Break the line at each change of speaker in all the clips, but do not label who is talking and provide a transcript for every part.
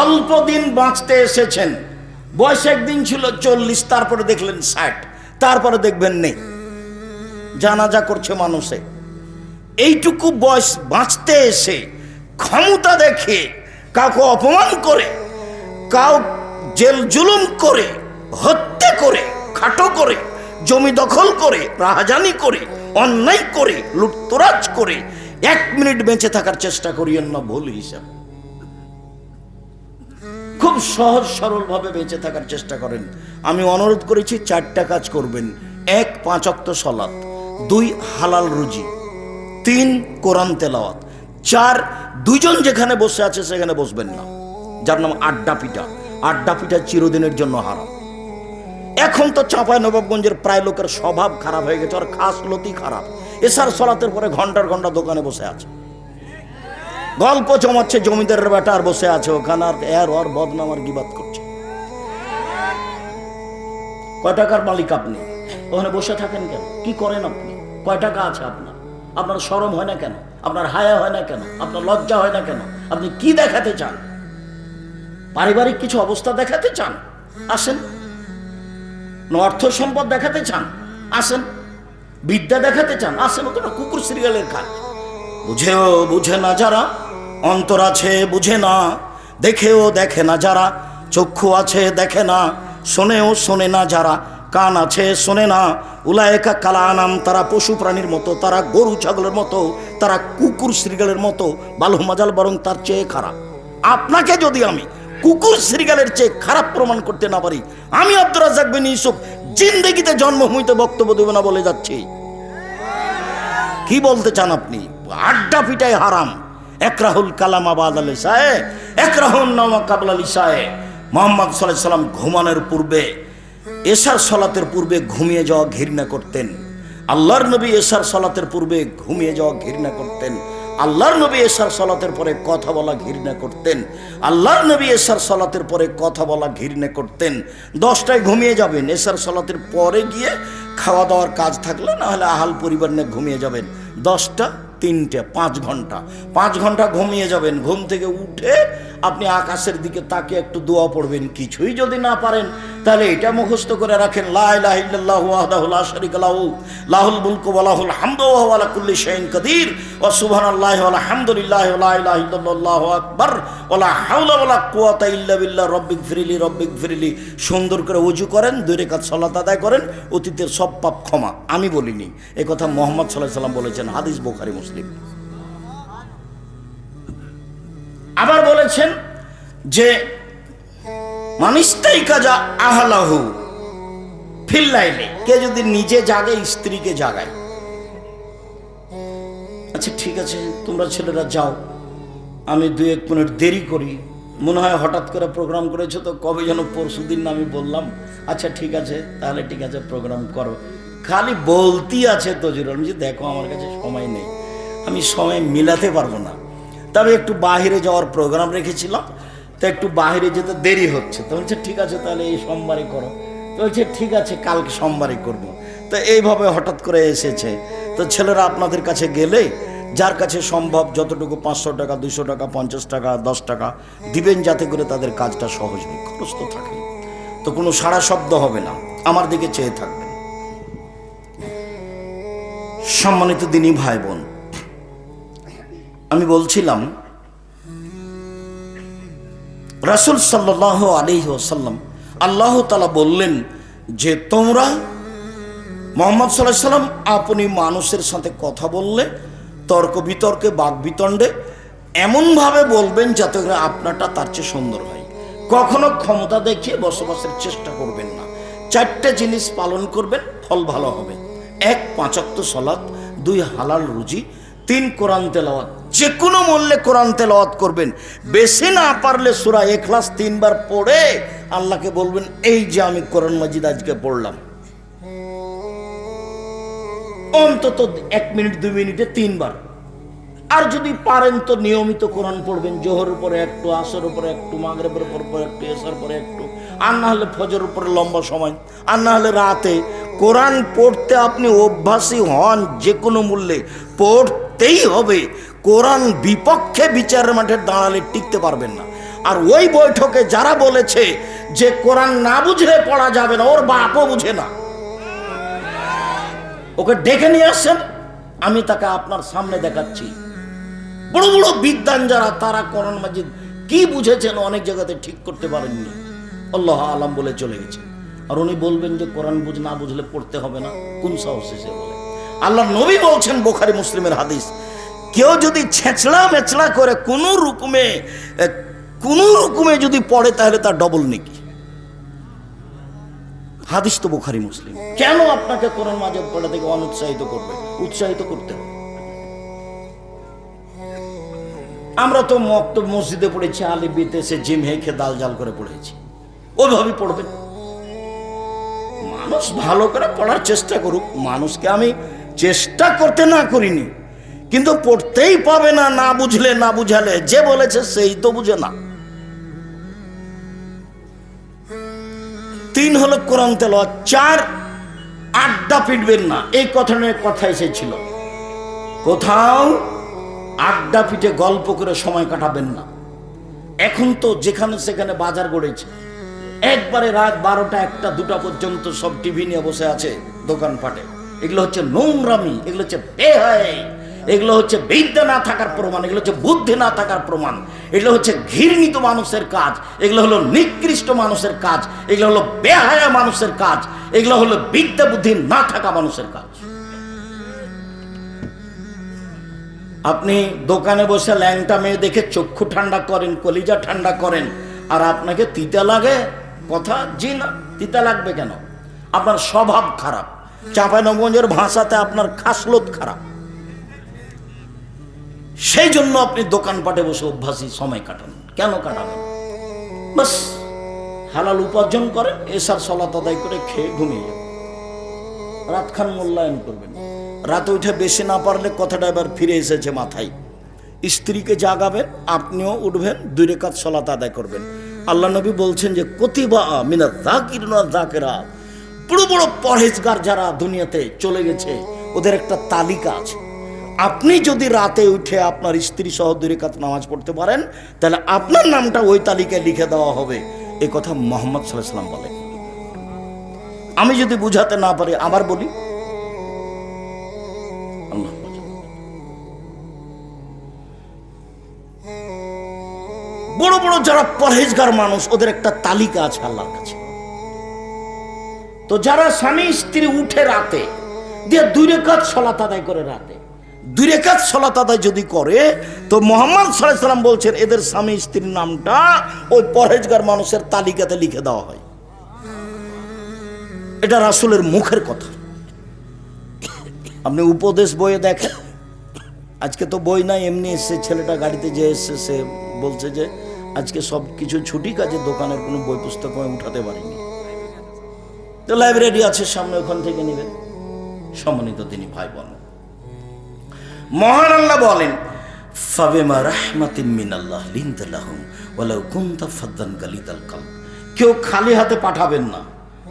অল্প দিন বাঁচতে এসেছেন, বয়স একদিন ছিল 40, তারপরে দেখলেন 60, তারপরে দেখবেন নেই। জানাজা করছে মানুষে। এইটুকু বয়স বাঁচতে এসে ক্ষমতা দেখে কাউকে অপমান করে, কাউ জেল জুলুম করে, হত্যা করে, খাটো করে, জমি দখল করে, রাহাজানি করে, অন্যায় করে, লুটতরাজ করে 1 মিনিট বেঁচে থাকার চেষ্টা করিয়েন না ভুল হিসাব। খুব সহজ সরল ভাবে বেঁচে থাকার চেষ্টা করেন। আমি অনুরোধ করেছি 4টা কাজ করবেন। 1, 5 ওয়াক্ত সালাত, 2, হালাল রুজি, 3, কোরআন তেলাওয়াত, 4, দুইজন যেখানে বসে আছে সেখানে বসবেন না, যার নাম আড্ডা পিটা। আড্ডা পিটা চিরদিনের জন্য হারাম। এখন তো চাঁপাইনবাবগঞ্জের প্রায় লোকের স্বভাব খারাপ হয়ে গেছে, আর খাস লতি খারাপ। এসার সালাতের পরে ঘন্টার ঘন্টা দোকানে বসে আছে, গল্প জমাচ্ছে, জমিদারের বেটা আর বসে আছে ওখানে, আর এর ওর বদনাম আর গিবাত করছে। কয় টাকার মালিক আপনি? ওখানে বসে থাকেন কেন? কি করেন আপনি? কয় টাকা আছে আপনার? আপনার শরম হয় না কেন? আপনার হায়া হয় না কেন? আপনার লজ্জা হয় না কেন? আপনি কি দেখাতে চান? পারিবারিক কিছু অবস্থা দেখাতে চান? আসেন। অর্থ সম্পদ দেখাতে চান? আসেন। বিদ্যা দেখাতে চান? আসেন। ওটা কুকুর সিরিয়ালের কাজ। বুঝেও বুঝে না যারা, অন্তর আছে বুঝে না, দেখেও দেখে না যারা, চক্ষু আছে দেখে না, শোনেও শোনে না যারা, কান আছে শোনে না, উলায়েকা কালানাম, তারা পশু প্রাণীর মতো, তারা গরু ছাগলের মতো, তারা কুকুর শ্রীগালের মতো, বালু মাজাল বরং তার চেয়ে খারাপ। আপনাকে যদি আমি কুকুর শ্রীগালের চেয়ে খারাপ প্রমাণ করতে না পারি, আমি আব্দুর রাজ্জাক বিন ইউসুফ জিন্দেগিতে জন্মভূমিতে বক্তব্য দেব না বলে যাচ্ছি। কি বলতে চান আপনি? আড্ডা পিটায় হারাম। একরাহুল কালামা বাদাল ইসায়ে, একরাহুন নামা কাবলাল ইসায়ে। মুহাম্মদ সাল্লাল্লাহু আলাইহি সাল্লাম ঘুমানোর পূর্বে, এশার সালাতের পূর্বে ঘুমিয়ে যাওয়া ঘৃণা করতেন। আল্লাহর নবী এশার সালাতের পূর্বে ঘুমিয়ে যাওয়া ঘৃণা করতেন। আল্লাহর নবী এশার সালাতের পরে কথা বলা ঘৃণা করতেন। আল্লাহর নবী এশার সালাতের পরে কথা বলা ঘৃণা করতেন। 10টায় ঘুমিয়ে যাবেন, এশার সালাতের পরে গিয়ে খাওয়া দাওয়ার কাজ থাকলে, না হলে আহাল পরিবার নিয়ে ঘুমিয়ে যাবেন। 10টা, 3টে, 5 ঘন্টা, 5 ঘন্টা ঘুমিয়ে যাবেন। ঘুম থেকে উঠে আপনি আকাশের দিকে তাকিয়ে একটু দোয়া পড়বেন। কিছুই যদি না পারেন তাহলে এটা মুখস্থ করে রাখেন, লা ইলাহা ইল্লাল্লাহু ওয়াহদাহু লা শারীকা লাহু লাহুল মুলকু ওয়া লাহুল হামদু ওয়া হুয়া আলা কুল্লি শাইইন কাদির ওয়া সুবহানাল্লাহি ওয়া আলহামদুলিল্লাহি ওয়া লা ইলাহা ইল্লাল্লাহু আকবার ওয়া লা হাওলা ওয়া লা কুওয়াতা ইল্লা বিল্লাহ রব্বিগফিরলি রব্বিগফিরলি। সুন্দর করে ওযু করেন, 2 রাকাত সালাত আদায় করেন, অতীতের সব পাপ ক্ষমা। আমি বলিনি, এই কথা মুহাম্মদ সাল্লাল্লাহু আলাইহি সাল্লাম বলেছেন, হাদিস বুখারী মুসলিম। আবার বলেছেন যে মানিস্তাই কাজা আহলাহু ফিল্লাইলে, কে যদি নিজে জাগে স্ত্রীকে জাগায়। আচ্ছা ঠিক আছে, তোমরা ছেলেরা যাও, আমি 2-1 মিনিট দেরি করি, মনে হয় হঠাৎ করে প্রোগ্রাম করেছো তো, কবে যেন পরশুদিন না আমি বললাম। আচ্ছা ঠিক আছে, তাহলে ঠিক আছে প্রোগ্রাম করো। খালি বলতেই আছে তজিরুল, আমি যে দেখো আমার কাছে সময় নেই, আমি সময় মিলাতে পারবো না, তবে একটু বাহিরে যাওয়ার প্রোগ্রাম রেখেছিলাম, তো একটু বাহিরে যেতে দেরি হচ্ছে। তো বলছে ঠিক আছে তাহলে এই সোমবারই করো। তো বলছে ঠিক আছে কালকে সোমবারই করবো। তো এইভাবে হঠাৎ করে এসেছে। তো ছেলেরা আপনাদের কাছে গেলে যার কাছে সম্ভব যতটুকু 500 টাকা, 200 টাকা, 50 টাকা, 10 টাকা দিবেন, যাতে করে তাদের কাজটা সহজ হয়। খরচ তো থাকে, তো কোনো সাড়া শব্দ হবে না, আমার দিকে চেয়ে থাকবেন। সম্মানিত দিনী ভাই বোন, আমি বলছিলাম রাসূল সাল্লাল্লাহু আলাইহি ওয়াসাল্লাম, আল্লাহ তাআলা বললেন যে তোমরা মুহাম্মদ সাল্লাল্লাহু আলাইহি সাল্লাম, আপনি মানুষের সাথে কথা বললে তর্ক বিতর্কে, বাক বিতণ্ডে এমনভাবে বলবেন যাতে করে আপনারটা তার চেয়ে সুন্দর হয়। কখনো ক্ষমতা দেখিয়ে বসবাসের চেষ্টা করবেন না। 4টে জিনিস পালন করবেন, ফল ভালো হবে। 1, 5 ওয়াক্ত সালাত, 2, হালাল রুজি, 3, কোরআন তেলাওয়াত। যে কোনো মূল্যে কোরআন তেলাওয়াত করবেন। বেশি না পারলে সূরা ইখলাস 3 বার পড়ে আল্লাহকে বলবেন, এই যে আমি কোরআন মাজিদ আজকে পড়লাম। অন্তত 1 মিনিট 2 মিনিটে 3 বার। আর যদি পারেন তো নিয়মিত কোরআন পড়বেন, জোহরের পরে একটু, আসরের পরে একটু, মাগরিবের পরে একটু, এশার পরে একটু, আর না হলে ফজরের পরে লম্বা সময়, আর না হলে রাতে। কোরআন পড়তে আপনি অভ্যাসী হন, যে কোনো মূল্যে পড়তেই হবে। কোরআন বিপক্ষে বিচারের মাঠে দাঁড়ালে টিকতে পারবেন না। আর ওই বৈঠকে যারা বলেছে যে কোরআন না বুঝলে পড়া যাবে না, ওর বাপও বুঝে না, ওকে ডেকে নিয়ে আসছেন, আমি তাকে আপনার সামনে দেখাচ্ছি। বড় বড় বিদ্বান যারা, তারা কোরআন মাজিদ কি বুঝেছেন অনেক জায়গাতে ঠিক করতে পারেননি, আল্লাহ আলাম বলে চলে গেছে। আর উনি বলবেন যে কোরআন না বুঝলে পড়তে হবে না? কোন সাহসে সে বলে? আল্লাহ নবী বলছেন, বুখারী মুসলিমের হাদিস, কেউ যদি ছেঁচড়া মেচড়া করে কোনো রকমে যদি পড়ে তাহলে তার ডবল নেকি। হাদিস তো বুখারী মুসলিম। কেন আপনাকে কোরআন মাজিদ পড়া থেকে অনুৎসাহিত করবে? উৎসাহিত করতে হবে। আমরা তো মক্তব মসজিদে পড়েছি, আলিফ বিতে সে জিম হেখে দাল জাল করে পড়েছি, ওইভাবে পড়বেন। মানুষ ভালো করে পড়ার চেষ্টা করুক, মানুষকে আমি চেষ্টা করতে না করিনি, কিন্তু পড়তেই পাবে না, না বুঝলে না বুঝালে। যে বলেছে সেই তো বুঝে না। 3 হলো কোরআন তেলাওয়াত। 4 আড্ডা পিটবেন না। এই কথা এসেছিল, কোথাও আড্ডা পিটে গল্প করে সময় কাটাবেন না। এখন তো যেখানে সেখানে বাজার গড়েছে, একবারে রাত 12টা 1টা 2টা পর্যন্ত সব টিভি নিয়ে বসে আছে দোকানপাটে। এগুলো হচ্ছে নোংরামি, এগুলো হচ্ছে বেহায়, এগুলো হচ্ছে বিদ্যা না থাকার প্রমাণ, এগুলো হচ্ছে বুদ্ধি না থাকার প্রমাণ, এগুলো হচ্ছে ঘৃণিত মানুষের কাজ, এগুলো হলো নিকৃষ্ট মানুষের কাজ, এগুলো হলো বেহায়া মানুষের কাজ, এগুলো হলো বিদ্যা বুদ্ধি না থাকা মানুষের কাজ। আপনি দোকানে বসে ল্যাংটা মেয়ে দেখে চক্ষু ঠান্ডা করেন, কলিজা ঠান্ডা করেন, আর আপনাকে তিতা লাগে কথা? জি না, তিতা লাগবে কেন? আপনার স্বভাব খারাপ। চাঁপাইনবাবগঞ্জের ভাষাতে আপনার খাসলত খারাপ, সেই জন্য আপনি দোকানপাটে বসে অভ্যাসী সময় কাটান। কেন কাটাবেন? বাস হালাল উপার্জন করেন, এসার সলাত আদায় করে খেয়ে ঘুমিয়ে যাবেন, রাতখান মূল্যায়ন করবেন। রাতে উঠে বেশি না পারলে কথাটা এবার ফিরে এসেছে মাথায়, স্ত্রীকে জাগাবেন, আপনিও উঠবেন, 2 রাকাত সলাত আদায় করবেন। আল্লাহ নবী বলছেন যে কুতিবা মিনাজ যাকিরিন ওয়াজ যাকিরাত, বড় বড় পরহেজগার যারা দুনিয়াতে চলে গেছে, ওদের একটা তালিকা আছে। আপনি যদি রাতে উঠে আপনার স্ত্রী সহ 2 রাকাত নামাজ পড়তে পারেন, তাহলে আপনার নামটা ওই তালিকায় লিখে দেওয়া হবে। এই কথা মুহাম্মদ সাল্লাল্লাহু আলাইহি ওয়াসাল্লাম বলেন। আমি যদি বুঝাতে না পারি আবার বলি, আল্লাহ বড় বড় যারা পরহেজগার মানুষ, ওদের একটা তালিকা আছে আল্লাহর কাছে। তো যারা স্বামী স্ত্রী উঠে রাতে দিয়ে 2 রাকাত সালাত আদায় করে, রাতে 2 রাকাত সালাত আদায় যদি করে, তো মুহাম্মদ সাল্লাল্লাহু আলাইহি ওয়াসাল্লাম বলছেন এদের স্বামী স্ত্রীর নামটা ওই পরহেজগার মানুষের তালিকাতে লিখে দেওয়া হয়। এটা রাসূলের মুখের কথা। আপনি উপদেশ বইয়ে দেখেন, আজকে তো বই নাই, এমনি এসছে, ছেলেটা গাড়িতে যে এসছে, সে বলছে যে আজকে সব কিছু ছুটি, কাজে দোকানের কোনো বই পুস্তক আমি উঠাতে পারিনি। তো লাইব্রেরি আছে সামনে, ওখান থেকে নেবেন। সম্মানিত তিনি ভাই বোন, মহান আল্লাহ বলেন, ফাবিমা রাহমাতিন মিনাল্লাহ লিনতা লাহুম ওয়ালাউ কুনতা ফাদ্দান গালিদাল কলব। কেউ খালি হাতে পাঠাবেন না।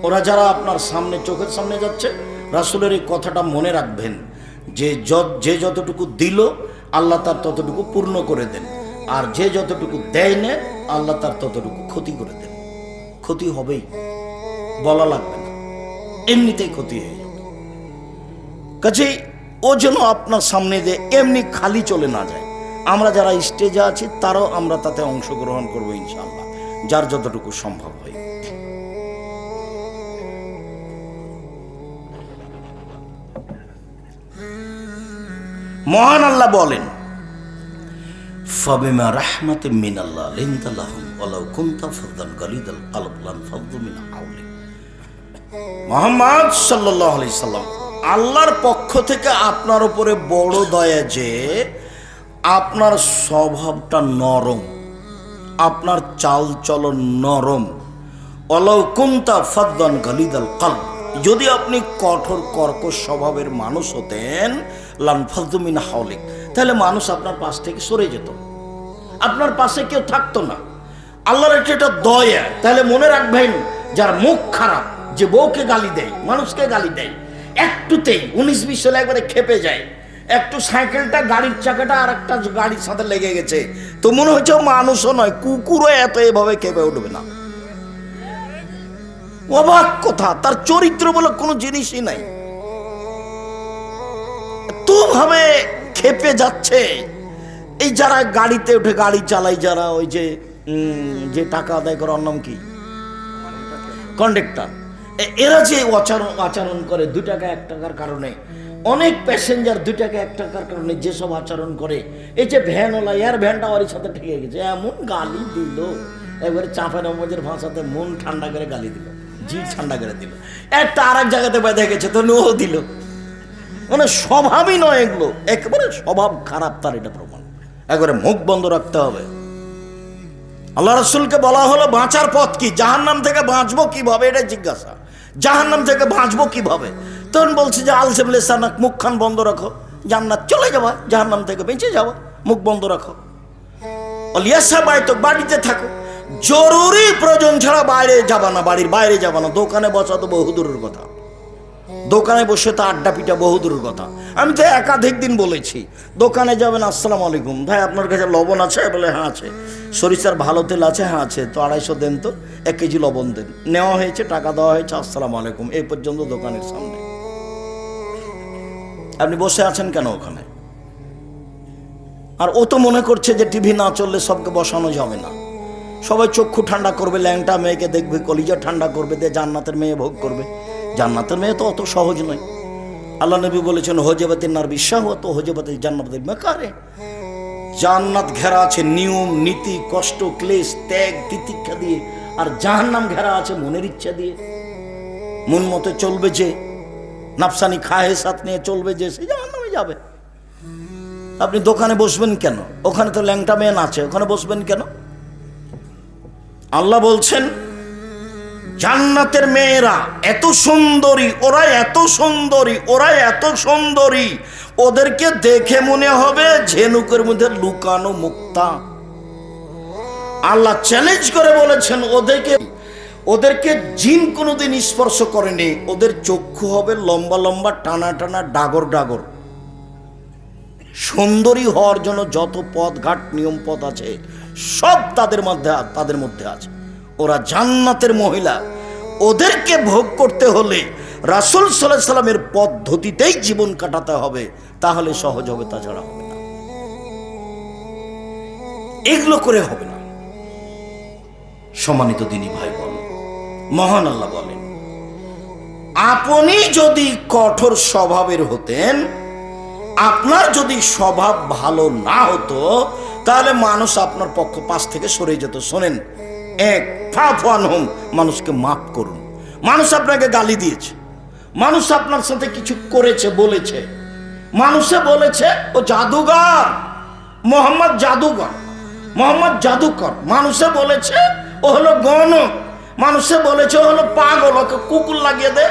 ওরা যারা আপনার সামনে, চোখের সামনে যাচ্ছে, রাসূলের এই কথাটা মনে রাখবেন যে যতটুকু দিল আল্লাহ তার ততটুকু পূর্ণ করে দেন, আর যে যতটুকু দেয় না আল্লাহ তার ততটুকু ক্ষতি করে দেন। ক্ষতি হবেই, বলা লাগবে না, এমনিতেই ক্ষতি হয়ে যাবে। কাজেই ও যেন আপনার সামনে দিয়ে এমনি খালি চলে না যায়। আমরা যারা স্টেজে আছি তারাও আমরা তাতে অংশগ্রহণ করবো ইনশাআল্লাহ, যার যতটুকু সম্ভব হয়। মহান আল্লাহ বলেন, ফাবিমা রাহমাতিন মিনাল্লাহ লিনতা লাহুম ওয়ালাউ কুনতা ফাদ্দান গালিদাল কলব লানফাদ্দু মিন হাওলিক। মুহাম্মদ সাল্লাল্লাহু আলাইহি সাল্লাম, আল্লাহর পক্ষ থেকে আপনার উপরে বড় দয়া যে আপনার স্বভাবটা নরম, আপনার চাল চলন নরম। ওয়ালাউ কুনতা ফাদ্দান গালিদাল কলব, যদি আপনি কঠোর কর্কশ স্বভাবের মানুষ হতেন, লানফাদ্দু মিন হাওলিক, তাহলে মানুষ আপনার পাশ থেকে সরে যেত, আপনার পাশে কেউ থাকতো না। আল্লাহর এটা দয়া। তাহলে মনে রাখবেন, যার মুখ খারাপ, যে বউকে গালি দেয়, মানুষকে গালি দেয়, একটুতেই 19-20 হলে একবারে খেপে যায়, একটু সাইকেলটা, গাড়ির চাকাটা আর একটা গাড়ির সাথে লেগে গেছে, তো মনে হচ্ছে মানুষও নয়, কুকুরও এত এভাবে কেঁপে উঠবে না। অবাক কথা, তার চরিত্র বলে কোনো জিনিসই নাই, তো ভাবে খেপে যাচ্ছে। এই যারা গাড়িতে উঠে গাড়ি চালায়, যারা ওই যে টাকা আদায় করার নাম কি, কন্ডাক্টর, এরা যে আচরণ করে 2 টাকা 1 টাকার কারণে, অনেক প্যাসেঞ্জার 2 টাকা 1 টাকার কারণে যেসব আচরণ করে, এই যে ভ্যানওয়ালা, এর ভ্যানটা ওর সাথে ঠেকে গেছে, এমন গালি দিল, একবারে চাপা নমজের ভাষাতে মন ঠান্ডা করে গালি দিল, জি ঠান্ডা করে দিল। একটা আর এক জায়গাতে বেঁধে গেছে তো ও দিল, মানে স্বভাবই নয় এগুলো, একেবারে স্বভাব খারাপ তার, এটা প্রমাণ। একবারে মুখ বন্ধ রাখতে হবে। আল্লাহ রাসূলকে বলা হলো বাঁচার পথ কি, জাহান্নাম থেকে বাঁচবো কিভাবে, এটা জিজ্ঞাসা। জাহান্নাম থেকে বাঁচবো কিভাবে? তখন বলছে যে আলসেম লিসানাক, মুখখান বন্ধ রাখো, জান্নাত চলে যাবা, জাহান্নাম থেকে বেঁচে যাওয়া, মুখ বন্ধ রাখো। অলিয়াসা বাইতো, বাড়িতে থাকো, জরুরি প্রয়োজন ছাড়া বাইরে যাবা না, বাড়ির বাইরে যাবা না। দোকানে বসা তো বহুদূরের কথা, দোকানে বসে তো আড্ডা পিটা বহুদূরের কথা। আমি তো একাধিক দিন বলেছি, দোকানে যাবেন, আসসালামু আলাইকুম ভাই, আপনার কাছে লবণ আছে? বলে হ্যাঁ আছে। সরিষার ভালো তেল আছে? হ্যাঁ আছে। তো 250 দেন, তো 1 কেজি লবণ দেন। নেওয়া হয়েছে, টাকা দেওয়া হয়েছে, আসসালামু আলাইকুম, এই পর্যন্ত দোকানের সামনে। আপনি বসে আছেন কেন ওখানে? আর ও তো মনে করছে যে টিভি না চললে সবকে বসানো যাবে না, সবাই চক্ষু ঠান্ডা করবে, ল্যাংটা মেয়েকে দেখবে, কলিজা ঠান্ডা করবে, দিয়ে জান্নাতের মেয়ে ভোগ করবে। জান্নাতের মেয়ে তো অত সহজ নয়। আল্লাহ নবী বলেছেন হজেবাতের নার বিশ্বাহ, তো হজেবাতের জান্নাতের মেকারে। জান্নাত ঘেরা আছে নিয়ম নীতি, কষ্ট ক্লেশ ত্যাগ তিতিক্ষা দিয়ে, আর জাহান্নাম ঘেরা আছে মনের ইচ্ছা দিয়ে। মন মতো চলবে যে, নাফসানি খাহেসাত নিয়ে চলবে যে, সে জাহান্নামে যাবে। আপনি দোকানে বসবেন কেন? ওখানে তো ল্যাংটা মেয়ে আছে, ওখানে বসবেন কেন? আল্লাহ বলছেন জান্নাতের মেয়েরা এত সুন্দরী, ওরা এত সুন্দরী, ওরা এত সুন্দরী, ওদেরকে দেখে মনে হবে ঝিনুকের মধ্যে লুকানো মুক্তা। আল্লাহ চ্যালেঞ্জ করে বলেছেন ওদেরকে জিন কোনোদিন স্পর্শ করেনি। ওদের চক্ষু হবে লম্বা লম্বা টানা টানা ডাগর ডাগর। সুন্দরী হওয়ার জন্য যত পথ ঘাট নিয়ম পথ আছে সব তাদের মধ্যে আছে। ওরা জান্নাতের মহিলা। ওদেরকে ভোগ করতে হলে রাসূল সাল্লাল্লাহু আলাইহি সাল্লামের পদ্ধতিতেই জীবন কাটাতে হবে, তাহলে সহজ হবে, তাছাড়া হবে না। এগুলো করে হবে না। সম্মানিত দিনী ভাই বোন, মহান আল্লাহ বলেন, আপনি যদি কঠোর স্বভাবের হতেন, আপনার যদি স্বভাব ভালো না হতো, তাহলে মানুষ আপনার পাশ থেকে সরে যেত। শোনেন, মানুষকে মাফ করুন। মানুষ আপনাকে গালি দিয়েছে, মানুষ আপনার সাথে কিছু করেছে, বলেছে, মানুষে বলেছে ও জাদুঘর, মোহাম্মদ জাদুকর, মানুষে বলেছে ও হলো গণক, মানুষে বলেছে ও হলো পাগল, ওকে কুকুর লাগিয়ে দে,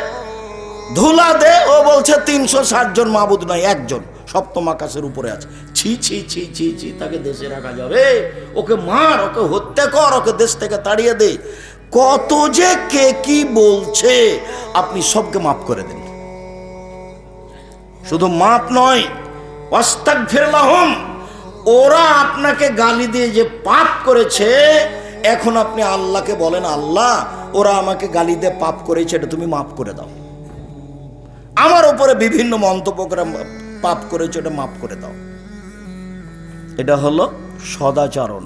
ধুলা দে। ও বলছে 360 জন মাবুদ নাই, একজন সপ্তম আকাশের উপরে আছে। ছি ছি ছি ছি ছি, তাকে দেশে রাখা যাবে? ওকে মার, ওকে হত্যা কর, ওকে দেশ থেকে তাড়িয়ে দে। কত যে কে কি বলছে, আপনি সবকে মাফ করে দেন। শুধু মাফ নয়, আস্তাগফির লাহুম, ওরা আপনাকে গালি দিয়ে যে পাপ করেছে, এখন আপনি আল্লাহকে বলেন, আল্লাহ ওরা আমাকে গালি দিয়ে পাপ করেছে, এটা তুমি মাফ করে দাও। আমার উপরে বিভিন্ন মন্তব্য করে পাপ করেছে, এটা মাফ করে দাও। এটা হলো সদাচরণ।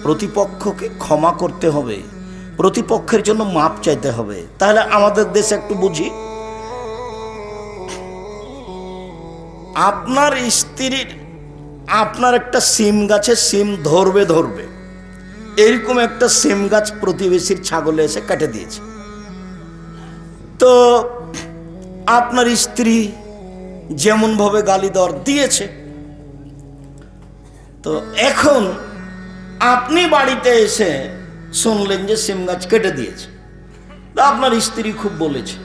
প্রতিপক্ষকে ক্ষমা করতে হবে, প্রতিপক্ষের জন্য মাপ চাইতে হবে। তাহলে আমাদের দেশে একটু বুঝি, আপনার স্ত্রীর আপনার একটা সিম গাছে সিম ধরবে, এরকম একটা সিম গাছ প্রতিবেশীর ছাগলে এসে কেটে দিয়েছে। তো আপনার স্ত্রী যেমন ভাবে গালি দর দিয়েছে, তো এখন আপনি বাড়িতে এসে শুনলেন যে সিম গাছ কেটে দিয়েছে, তা আপনার স্ত্রী খুব বলেছে।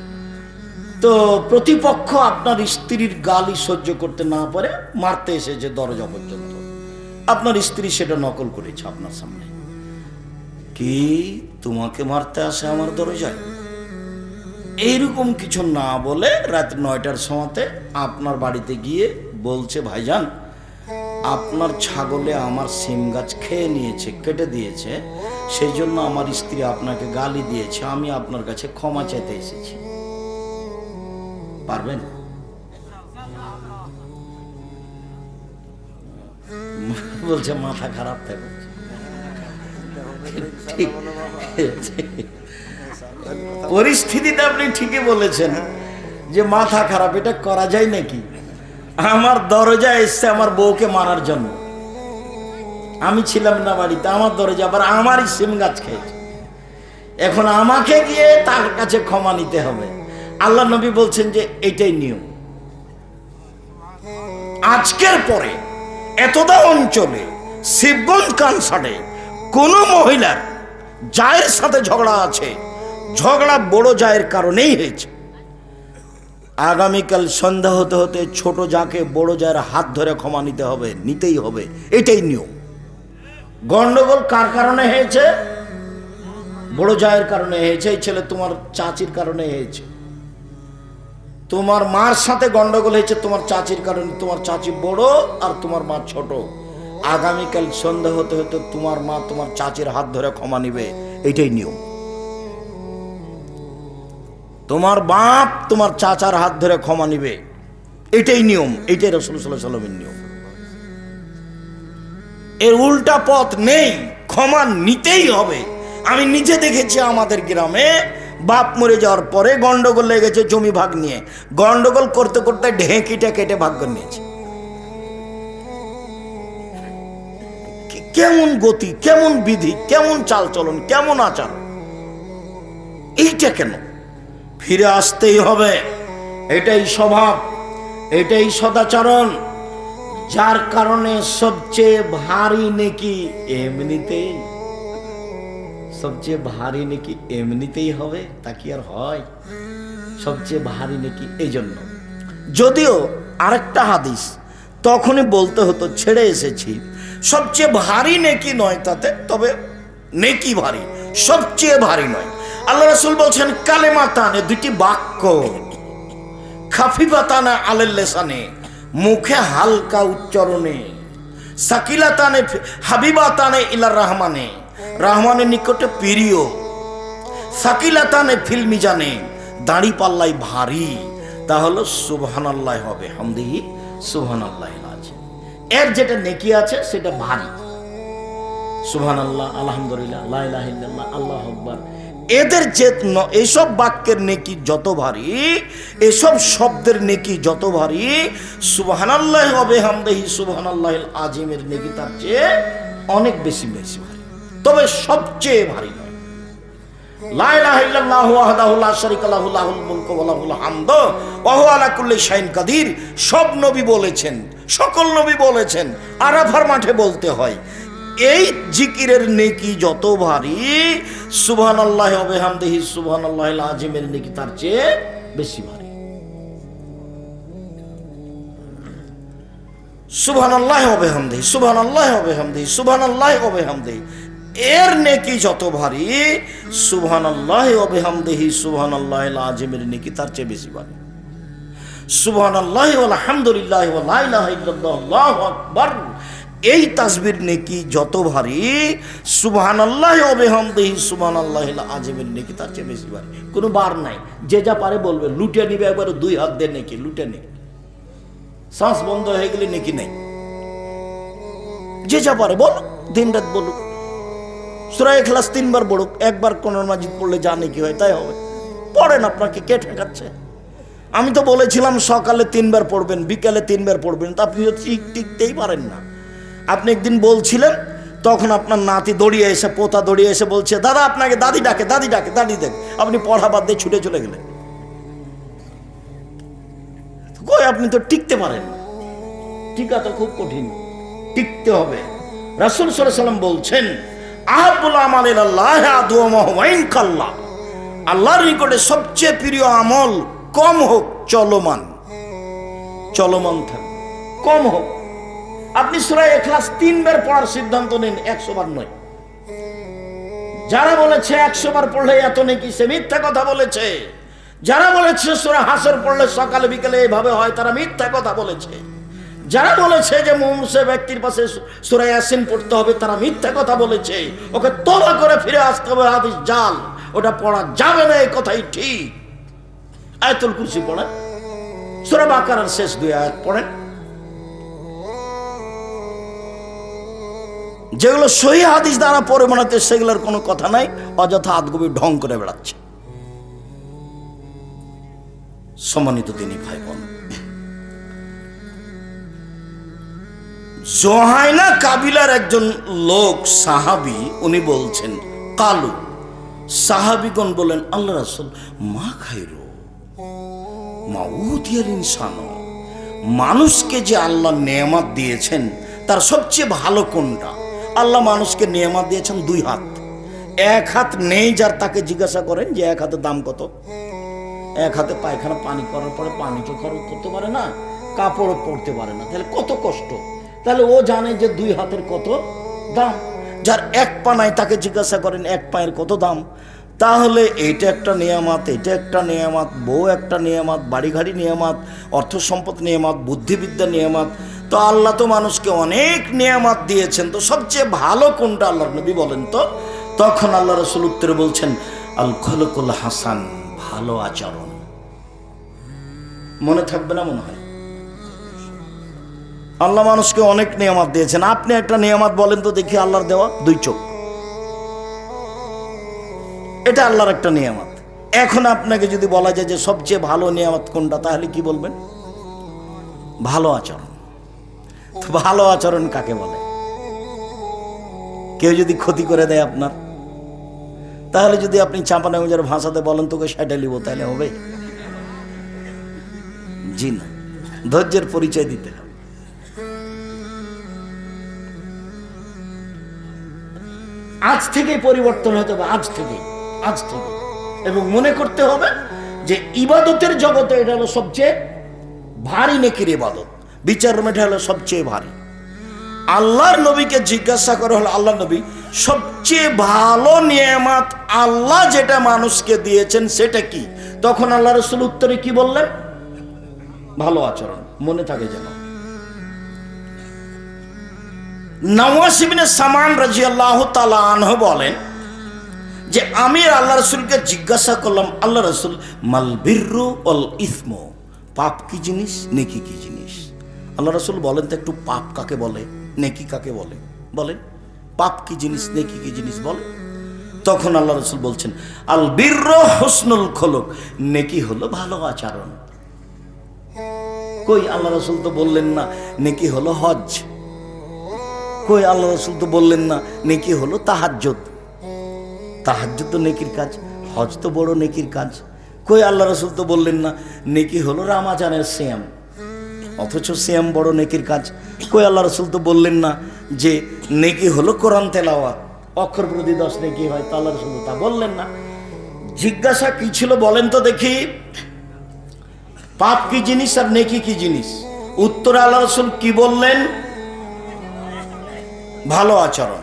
তো প্রতিপক্ষ আপনার স্ত্রীর গালি সহ্য করতে না পারে মারতে এসেছে দরজা পর্যন্ত। আপনার স্ত্রী সেটা নকল করেছে আপনার সামনে। কি তোমাকে মারতে আসে আমার দরজায়? এইরকম কিছু না বলে রাত 9টার সময়তে আপনার বাড়িতে গিয়ে বলছে, ভাইজান আপনার ছাগলে আমার সিম গাছ খেয়ে নিয়েছে, কেটে দিয়েছে, সেই জন্য আমার স্ত্রী আপনাকে গালি দিয়েছে, আমি আপনার কাছে ক্ষমা চাইতে এসেছি। পারবেন? বলছে মাথা খারাপ থাকে। ঠিক, পরিস্থিতিতে আপনি ঠিকই বলেছেন যে মাথা খারাপ, এটা করা যায় নাকি? আমার দরজায় এসছে আমার বউকে মারার জন্য, আমি ছিলাম না বাড়িতে, আমার দরজা আবার আমারই সিম গাছ খেয়েছে, এখন আমাকে গিয়ে তার কাছে ক্ষমা নিতে হবে। আল্লাহ নবী বলছেন যে এটাই নিয়ম। আজকের পরে এতদা অঞ্চলে শিবগঞ্জ কানসারে কোন মহিলার জায়ের সাথে ঝগড়া আছে, ঝগড়া বড় জায়ের কারণেই হয়েছে, আগামীকাল সন্ধ্যা হতে হতে ছোট যাকে বড় জায়ের হাত ধরে ক্ষমা নিতে হবে, নিতেই হবে, এটাই নিয়ম। গন্ডগোল কার কারণে হয়েছে? বড় জায়ের কারণে হয়েছে। এই ছেলে তোমার চাচির কারণে হয়েছে, তোমার মার সাথে গন্ডগোল হয়েছে তোমার চাচির কারণে, তোমার চাচি বড় আর তোমার মা ছোট। আগামীকাল সন্ধ্যা হতে হতে তোমার মা তোমার চাচির হাত ধরে ক্ষমা নিবে, এটাই নিয়ম। তোমার বাপ তোমার চাচার হাত ধরে ক্ষমা নিবে, এটাই নিয়ম, এটাই রাসূল সাল্লাল্লাহু আলাইহি ওয়াসাল্লামের নিয়ম। এর উল্টা পথ নেই, ক্ষমা নিতেই হবে। আমি নিজে দেখেছি আমাদের গ্রামে বাপ মরে যাওয়ার পরে গন্ডগোল লেগেছে জমি ভাগ নিয়ে, গন্ডগোল করতে করতে ঢেঁকিটা কেটে ভাগ করে নিয়েছে। কেমন গতি, কেমন বিধি, কেমন চালচলন, কেমন আচার, এইটা কেন? ফিরে আসতেই হবে, এটাই স্বভাব, এটাই সদাচরণ, যার কারণে সবচেয়ে ভারী নেকি এমনিতেই, সবচেয়ে ভারী নেকি এমনিতেই হবে, তা কি আর হয়? সবচেয়ে ভারী নেকি এই জন্য। যদিও আরেকটা হাদিস তখনই বলতে হতো, ছেড়ে এসেছি, সবচেয়ে ভারী নেকি নয় তাতে, তবে নেকি ভারী, সবচেয়ে ভারী নয়। আল্লাহ রাসূল বলছেন কালেমাতানে, দুটি বাক্য, খাফিফাতানা আলাল লিসানে, মুখে হালকা উচ্চারণে, সাকিলাতানে হাবিবাতানে ইলার রহমানে, রহমানের নিকটে প্রিয়, সাকিলাতানে ফিল মিজানে, দাড়ি পাল্লাই ভারী, তা হলো সুবহানাল্লাহ হবে হামদিহি সুবহানাল্লাহিল আযীম। এর যেটা নেকি আছে সেটা ভারী, সুবহানাল্লাহ, আলহামদুলিল্লাহ, লা ইলাহা ইল্লাল্লাহ, আল্লাহু আকবার, এদের যে এইসব বাক্যের নেকি যত ভারী, এসব শব্দের নেকি যত ভারী, সুবহানাল্লাহি ওয়া বিহামদিহি সুবহানাল্লাহিল আযীমের নেকি তার চেয়ে অনেক বেশি বেশি ভারী, তবে সবচেয়ে ভারী নয়। লা ইলাহা ইল্লাল্লাহু ওয়াহদাহু লা শারীকা লাহু লাহুল মুলকু ওয়া লাহুল হামদু ওয়া হুয়া আলা কুল্লি শাইইন কাদির, সব নবী বলেছেন, সকল নবী বলেছেন, আরাফার মাঠে বলতে হয়। এই জিকিরের নেকি যত ভারী, সুবহানাল্লাহি ওয়া বিহামদিহি সুবহানাল্লাহিল আযীমের নেকি তার চেয়ে বেশি ভারী। সুবহানাল্লাহি ওয়া বিহামদিহি সুবহানাল্লাহি ওয়া বিহামদিহি সুবহানাল্লাহি ওয়া বিহামদিহি, এর নেকি যত ভারী, সুবহানাল্লাহি ওয়া বিহামদিহি সুবহানাল্লাহিল আযীমের নেকি তার চেয়ে বেশি ভারী। সুবহানাল্লাহি ওয়া আলহামদুলিল্লাহি ওয়া লা ইলাহা ইল্লাল্লাহ আল্লাহু আকবার, এই তাসবির নেকি যত ভারী, সুবহানাল্লাহি ওয়া বিহামদিহি সুবহানাল্লাহিল আযীমের নেকি তার চেয়ে বেশি ভারী। কোনো বার নাই, যে যা পারে বলবে, লুটে নিবে একবার, দুই হাত দিয়ে নেকি লুটে নেই, শ্বাস বন্ধ হয়ে গেলে নেকি নেই, যে যা পারে বল, দিন রাত বলুক, সূরা ইখলাস 3 বার পড়ুক, একবার কোরআন মাজিদ পড়লে যা নেকি হয় তাই হবে। পড়েন, আপনাকে কে ঠেকাচ্ছে? আমি তো বলেছিলাম সকালে 3 বার পড়বেন, বিকালে 3 বার পড়বেন, তা আপনি টিকতেই পারেন না। আপনি একদিন বলছিলেন, তখন আপনার নাতি দৌড়িয়ে এসে, পোতা দৌড়িয়ে এসে বলছে, দাদা আপনাকে দাদি ডাকে, দাদি ডাকে, দাদি দেখ, আপনি পড়া বাদ দিয়ে ছুটে চলে গেলেন। কই, আপনি তো টিকতে পারেন না, টিকা তো খুব কঠিন, টিকতে হবে। রাসূল সাল্লাল্লাহু আলাইহি ওয়াসাল্লাম বলছেন, আহাব্বুল আমাল ইলাল্লাহ আদওয়ামুহু ওয়া ইন কাল্লা, আল্লাহর নিকটে সবচেয়ে প্রিয় আমল কম হোক, চলমান, চলমান থাকে, কম হোক। আপনি সূরা ইখলাস 3 বার পড়ার সিদ্ধান্ত নিন, 100 বার নয়। যারা বলেছে 100 বার পড়লে এত নেকি, সে মিথ্যা কথা বলেছে। যারা বলেছে সূরা হাসর পড়লে সকালে বিকেলে এইভাবে হয়, তারা মিথ্যা কথা বলেছে। যারা বলেছে যে মুমূর্ষু ব্যক্তির পাশে সূরা ইয়াসিন পড়তে হবে তারা মিথ্যা কথা বলেছে, ওকে তওবা করে ফিরে আসতে হবে, হাদিস জাল, ওটা পড়া যাবে না, এই কথাই ঠিক। আয়াতুল কুরসি পড়েন, সূরা বাকারার শেষ 2 আয়াত পড়েন, যেগুলো সহি হাদিস দ্বারা পড়ে বানাতে সেগুলোর কোনো কথা নাই, অযথা আদগবি ঢং করে বেড়াচ্ছে। সম্মানিত তিনি ভাই বোন, জোহাইনা কাবিলার একজন লোক সাহাবী, উনি বলছেন কালু, সাহাবীগণ বলেন আল্লাহ রাসূল মা খাইরু মা উতিয়াল ইনসান, মানুষকে যে আল্লাহ নেয়ামত দিয়েছেন তার সবচেয়ে ভালো কোনটা? আল্লাহ মানুষকে নেয়ামত দিয়েছেন 2 হাত, 1 হাত নেই যার, তাকে জিজ্ঞাসা করেন যে 1 হাতের দাম কত? 1 হাতে পায়খানা পানি করার পরে পানি তো খরচ করতে পারে না, কাপড়ও পরতে পারে না, তাহলে কত কষ্ট। তাহলে ও জানে যে 2 হাতের কত দাম। যার 1 পা নাই তাকে জিজ্ঞাসা করেন 1 পায়ের কত দাম। তাহলে এইটা একটা নিয়ামত, এটা একটা নিয়ামত, বউ একটা নিয়ামত, বাড়ি গাড়ি নিয়ামত, অর্থ সম্পদ নিয়ামত, বুদ্ধিবিদ্যা নিয়ামত। তো আল্লাহ তো মানুষকে অনেক নিয়ামত দিয়েছেন, তো সবচেয়ে ভালো কোনটা আল্লাহর নবী বলেন তো? তখন আল্লাহ রাসূল উত্তরে বলছেন আল খুলুকুল হাসান, ভালো আচরণ। মনে থাকবে না মনে হয়? আল্লাহ মানুষকে অনেক নিয়ামত দিয়েছেন, আপনি একটা নিয়ামত বলেন তো দেখি আল্লাহর দেওয়া? 2 চোখ, এটা আল্লাহর একটা নিয়ামত। এখন আপনাকে যদি বলা যায় যে সবচেয়ে ভালো নিয়ামত কোনটা, তাহলে কি বলবেন? ভালো আচরণ। তো ভালো আচরণ কাকে বলে? কেউ যদি ক্ষতি করে দেয় আপনার, তাহলে যদি আপনি চাঁপানেগঞ্জের ভাষাতে বলেন তোকে 60 লিব, তাহলে হবে? জি না, ধৈর্যের পরিচয় দিতে হবে। আজ থেকেই পরিবর্তন হতে হবে, আজ থেকে। এবং মনে করতে হবে যে ইবাদতের জগতে এটা হলো সবচেয়ে ভারী নেকির ইবাদত, বিচার রুমে এটা হলো সবচেয়ে ভারী। আল্লাহর নবীকে জিজ্ঞাসা করা হলো, আল্লাহ নবী সবচেয়ে ভালো নিয়ামত আল্লাহ যেটা মানুষকে দিয়েছেন সেটা কি? তখন আল্লাহ রাসূল উত্তরে কি বললেন? ভালো আচরণ। মনে থাকে যেন। নওয়াস ইবনে সামান রাদিয়াল্লাহু তাআলা আনহু বলেন যে আমি আল্লাহ রাসূলকে জিজ্ঞাসা করলাম, আল্লাহ রাসূল মাল বিররু ওয়াল ইসমু, পাপ কি জিনিস, নেকি কি জিনিস? আল্লাহ রাসূল বলেন তো একটু, পাপ কাকে বলে, নেকি কাকে বলে? বলেন, পাপ কি জিনিস, নেকি কি জিনিস বলে? তখন আল্লাহ রাসূল বলছেন আল বিররু হুসনুল খুলুক, নেকি হলো ভালো আচরণ। কই আল্লাহ রাসূল তো বললেন না নেকি হলো হজ, কই আল্লাহ রাসূল তো বললেন না নেকি হলো তাহাজ্জুদ। তাহাজ্জুদ তো নেকির কাজ, হজ তো বড় নেকির কাজ। কই আল্লাহ রাসূল তো বললেন না নেকি হলো রমজানের সিয়াম, অথচ সিয়াম বড় নেকির কাজ। কই আল্লাহ রাসূল তো বললেন না যে নেকি হলো কোরআন তেলাওয়াত, অক্ষর প্রতি 10 নেকি হয়, তা আল্লাহ রাসূল তা বললেন না। জিজ্ঞাসা কি ছিল বলেন তো দেখি? পাপ কি জিনিস আর নেকি কি জিনিস? উত্তরে আল্লাহ রাসূল কি বললেন? ভালো আচরণ।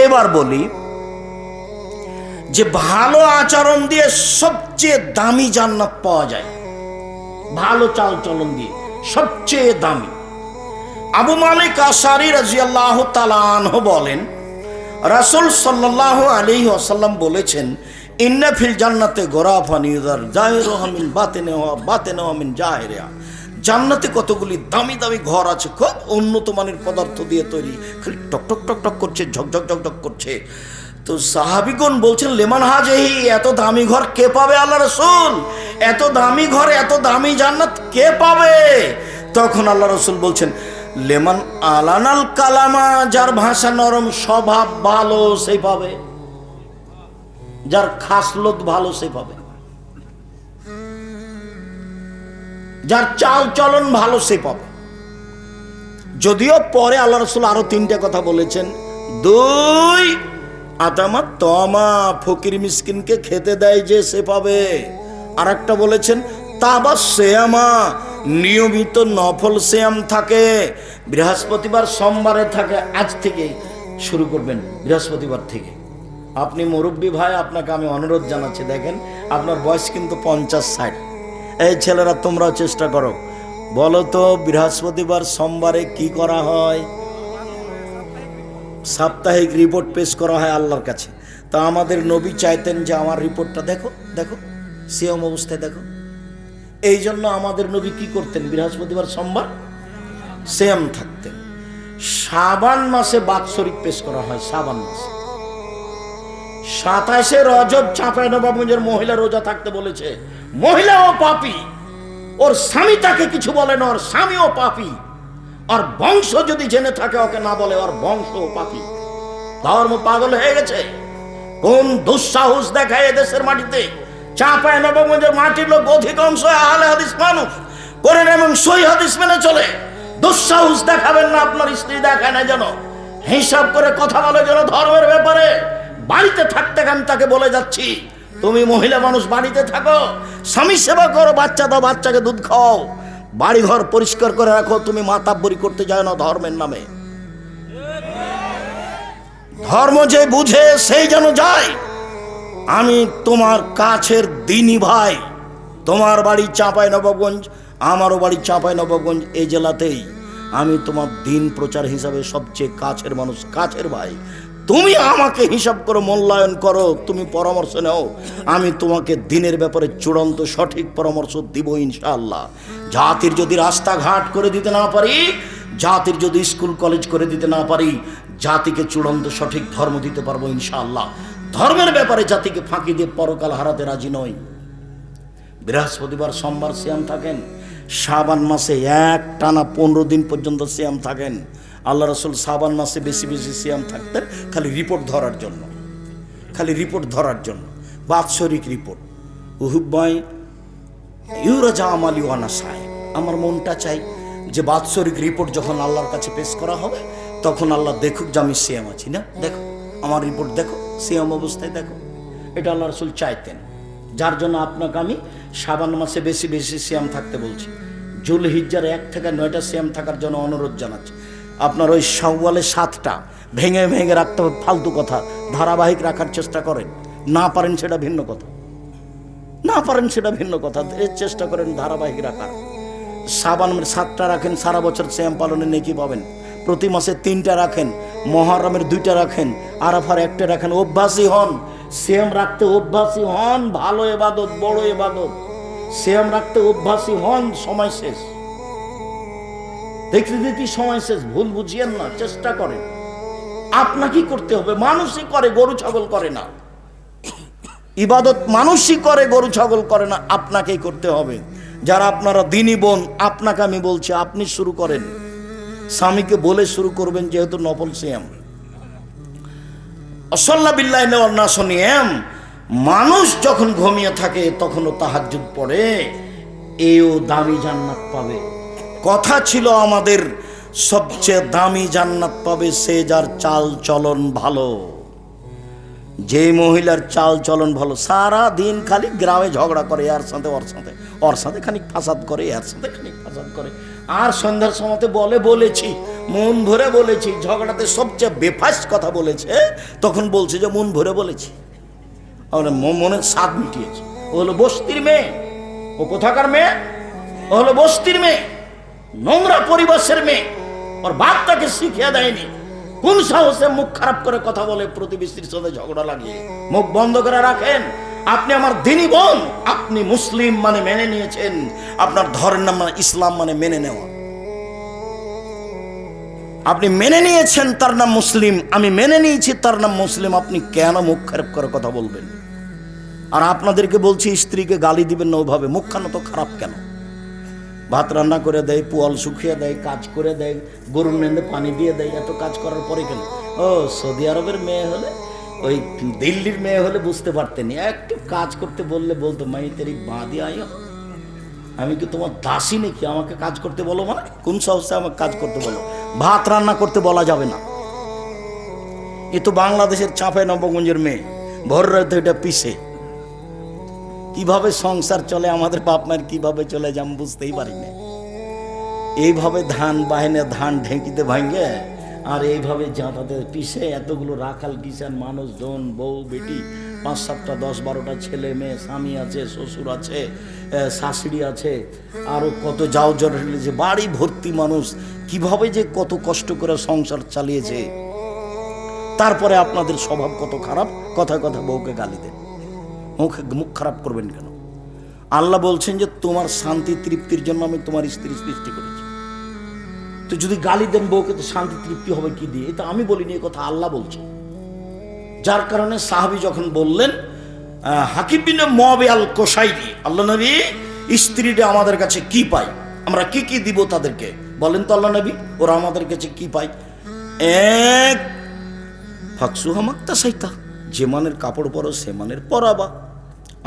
এবার বলি যে ভালো আচরণ দিয়ে সবচেয়ে দামি জান্নাত পাওয়া যায়, ভালো চাল চলন দিয়ে সবচেয়ে দামি। আবু মালিক আশআরী রাদিয়াল্লাহু তাআলা আনহু বলেন রাসূল সাল্লাল্লাহু আলাইহি ওয়াসাল্লাম বলেছেন ইন্না ফিল জান্নাতে গোরাফান ইউযার জাহিরুহা মিন বাতিনিহা বাতিনুহা মিন জাহিরিহা, জান্নাতে কতগুলি দামি দামি ঘর আছে, খুব উন্নত মানের পদার্থ দিয়ে তৈরি, খালি টক টক টক টক করছে, ঝকঝক ঝকঝক করছে। তো সাহাবীগণ বলছেন লেমান হাজেহি, এত দামি ঘর কে পাবে আল্লাহ রাসূল? এত দামি ঘর, এত দামি জান্নাত কে পাবে? তখন আল্লাহ রাসূল বলছেন লেমান আলানাল কালামা, যার ভাষা নরম, স্বভাব ভালো সে পাবে, যার খাসলত ভালো সে পাবে, যার চাল চলন ভালো সে পাবে। যদিও পরে আল্লাহ রাসূল আরো 3টা কথা বলেছেন। 2 আতামা তমা, ফকির মিসকিনকে খেতে দেয় যে সে পাবে। আর একটা বলেছেন তাবা সিয়ামা, নিয়মিত নফল সিয়াম থাকে, বৃহস্পতিবার সোমবারে থাকে, আজ থেকে শুরু করবেন, বৃহস্পতিবার থেকে। আপনি মুরব্বী ভাই, আপনাকে আমি অনুরোধ জানাচ্ছি, দেখেন আপনার বয়স কিন্তু 50-60, এই ছেলেরা তোমরাও চেষ্টা করো বলো তো বৃহস্পতিবার সোমবারে কি করা হয়? সাপ্তাহিক রিপোর্ট পেশ করা হয় আল্লাহর কাছে। তা আমাদের নবী চাইতেন যে আমার রিপোর্টটা দেখো দেখো, সিয়াম অবস্থায় দেখো। এই জন্য আমাদের নবী কি করতেন? বৃহস্পতিবার সোমবার সিয়াম থাকতেন। শাবান মাসে বাৎসরিক পেশ করা হয়। শাবান মাসে 27শে রজব চাঁপাইনবাবগঞ্জের মহিলা রোজা থাকতে বলেছে। মহিলাও পাপী, ওর স্বামী তাকে কিছু বলে না, ওর স্বামীও পাপী। আর বংশ যদি জেনে থাকে ওকে না বলে, ওর বংশও পাপী। ধর্ম পাগল হয়ে গেছে। কোন দুঃসাহস দেখায় এদেশের মাটিতে? চাঁপাইনবাবগঞ্জের মাটির লোক অধিকাংশ আহলে হাদিস মানুষ, কোরআন এবং সহিহ হাদিস মেনে চলে। দুঃসাহস দেখাবেন না, আপনার স্ত্রী দেখায় না যেন, হিসাব করে কথা বলে যেন ধর্মের ব্যাপারে। বাড়িতে থাকতে আমি তাকে বলে যাচ্ছি, তুমি মহিলা মানুষ বাড়িতে থাকো, স্বামী সেবা করো, বাচ্চা দাও, বাচ্চাকে দুধ খাও, বাড়ি ঘর পরিষ্কার করে রাখো। তুমি মাতাব্বরি করতে যাও না ধর্মের নামে। ধর্ম যে বুঝে সেই যেন যায়। আমি তোমার কাছের দিনী ভাই, তোমার বাড়ি চাঁপাইনবাবগঞ্জ, আমারও বাড়ি চাঁপাইনবাবগঞ্জ, এই জেলাতেই। আমি তোমার দিন প্রচার হিসাবে সবচেয়ে কাছের মানুষ, কাছের ভাই। তুমি আমাকে হিসাব করো, মূল্যায়ন করো, তুমি পরামর্শ নাও। আমি তোমাকে দিনের ব্যাপারে চূড়ান্ত সঠিক পরামর্শ দিব ইনশাআল্লাহ। জাতির যদি রাস্তাঘাট করে দিতে না পারি, জাতির যদি স্কুল কলেজ করে দিতে না পারি, জাতিকে চূড়ান্ত সঠিক ধর্ম দিতে পারবো ইনশাআল্লাহ। ধর্মের ব্যাপারে জাতিকে ফাঁকি দিয়ে পরকাল হারাতে রাজি নই। বৃহস্পতিবার সোমবার সিয়াম থাকেন। শাবান মাসে এক টানা 15 দিন পর্যন্ত সিয়াম থাকেন। আল্লাহ রাসূল শাবান মাসে বেশি বেশি সিয়াম থাকতেন, খালি রিপোর্ট ধরার জন্য, খালি রিপোর্ট ধরার জন্য, বাৎসরিক রিপোর্ট। উহুব্বাই ইউরাজা আমালি ওয়ানা সাহেব, আমার মনটা চাই যে বাৎসরিক রিপোর্ট যখন আল্লাহর কাছে পেশ করা হবে, তখন আল্লাহ দেখুক যে আমি সিয়াম আছি না, দেখো আমার রিপোর্ট দেখো, সিয়াম অবস্থায় দেখো। এটা আল্লাহ রাসূল চাইতেন, যার জন্য আপনাকে আমি শাবান মাসে বেশি বেশি সিয়াম থাকতে বলছি। জুলহিজ্জার 1 থেকে 9টা সিয়াম থাকার জন্য অনুরোধ জানাচ্ছি। আপনার ওই শাওয়ালে 7টা ভেঙে ভেঙে রাখতে হবে, ফালতু কথা। ধারাবাহিক রাখার চেষ্টা করেন, না পারেন সেটা ভিন্ন কথা, না পারেন সেটা ভিন্ন কথা, চেষ্টা করেন ধারাবাহিক রাখার। শাবানের 7টা রাখেন, সারা বছর সিয়াম পালনে নেকি পাবেন। প্রতি মাসে 3টা রাখেন, মুহররমের 2টা রাখেন, আরাফার 1টা রাখেন। অভ্যাসী হন, সিয়াম রাখতে অভ্যাসী হন। ভালো ইবাদত, বড় ইবাদত। সিয়াম রাখতে অভ্যাসী হন। সময় শেষ, দেখতে দেখতে সময় শেষ। ভুল বুঝিয়েন না, চেষ্টা করেন। আপনাকেই করতে হবে, মানুষই করে, গরু ছাগল করে না। ইবাদত মানুষই করে, গরু ছাগল করে না, আপনাকেই করতে হবে। যারা আপনারা দিনী বোন, আপনাকে আমি বলছি, আপনি শুরু করেন। স্বামীকে বলে শুরু করবেন, যেহেতু নফল সিয়াম। আসাল্লা বিল্লাহি ওয়ান নাস নিয়াম। মানুষ যখন ঘুমিয়ে থাকে তখনও তাহাজ্জুদ পড়ে, এও দামি জান্নাত পাবে। কথা ছিল আমাদের, সবচেয়ে দামি জান্নাত পাবে সে যার চাল চলন ভালো। যে মহিলার চাল চলন ভালো, সারা দিন খালি গ্রামে ঝগড়া করে, এর সাথে ওর সাথে, ওর সাথে খানিক ফাসাদ করে, এর সাথে খানিক ফাসাদ করে, আর সন্ধ্যার সময়তে বলে, বলেছি মন ভরে বলেছি। ঝগড়াতে সবচেয়ে বেফাস কথা বলেছে, তখন বলছে যে মন ভরে বলেছি, মনের স্বাদ মিটিয়েছে। ও হলো বস্তির মেয়ে। ও কোথাকার মেয়ে? ও হলো বস্তির মেয়ে, নোংরা পরিবেশের মেয়ে। ওর বাপ তাকে শিখিয়ে দেয়নি। কোন সাহসে মুখ খারাপ করে কথা বলে, প্রতিবেশীর সাথে ঝগড়া লাগিয়ে? মুখ বন্ধ করে রাখেন। আপনি আমার দিনী বোন, আপনি মুসলিম মানে মেনে নিয়েছেন, আপনার ধর্মের নাম মানে ইসলাম মানে মেনে নেওয়া। আপনি মেনে নিয়েছেন, তার নাম মুসলিম, আমি মেনে নিয়েছি, তার নাম মুসলিম। আপনি কেন মুখ খারাপ করে কথা বলবেন? আর আপনাদেরকে বলছি, স্ত্রীকে গালি দিবেন না ওভাবে। মুখখানা তো খারাপ কেন? ভাত রান্না করে দেয়, পোয়াল শুকিয়ে দেয়, কাজ করে দেয়, গরুর নেন্দে পানি দিয়ে দেয়, এত কাজ করার পরে কেন? ও সৌদি আরবের মেয়ে হলে, ওই দিল্লির মেয়ে হলে বুঝতে পারতেন। একটু কাজ করতে বললে বলতো, মাই তেরি বাঁধি আয়, আমি কি তোমার দাসী নাকি আমাকে কাজ করতে বলো? মানে কোন সাহসে আমাকে কাজ করতে বলো? ভাত রান্না করতে বলা যাবে না। এ তো বাংলাদেশের চাঁপাইনবাবগঞ্জের মেয়ে, ভোর রাতে এটা পিসে। কিভাবে সংসার চলে আমাদের বাপ মায়ের, কিভাবে চলে যাম বুঝতেই পারি না। এইভাবে ধান বাহিনে, ধান ঢেঁকিতে ভাঙ্গে, আর এইভাবে জাঁতাতে পিসে, এতগুলো রাখাল কিষান মানুষ, জন বউ বেটি 5-7টা 10-12টা ছেলে মেয়ে, স্বামী আছে, শ্বশুর আছে, শাশুড়ি আছে, আরও কত যাও জড়িয়েছে, বাড়ি ভর্তি মানুষ, কিভাবে যে কত কষ্ট করে সংসার চালিয়েছে। তারপরে আপনাদের স্বভাব কত খারাপ, কথায় কথা বউকে গালি দেন। মুখ খারাপ করবেন কেন? আল্লাহ বলছেন যে তোমার শান্তি তৃপ্তির জন্য আমি তোমার স্ত্রী সৃষ্টি করেছি। তো যদি গালি দেন বউকে, তো শান্তি তৃপ্তি হবে কি দিয়ে? এটা আমি বলিনি, এই কথা আল্লাহ বলছে। যার কারণে সাহাবী যখন বললেন, হাকিম বিন মুআবিয়া আল কোশাইরি, আল্লাহ নবী স্ত্রীরা আমাদের কাছে কি পায়, আমরা কি কি দিব তাদেরকে, বলেন তো আল্লাহ নবী, ওরা আমাদের কাছে কি পায়? এক, ফাকসুহা মাক্তাসাইতা, যে মানের কাপড় পরো সে মানের পরাবা,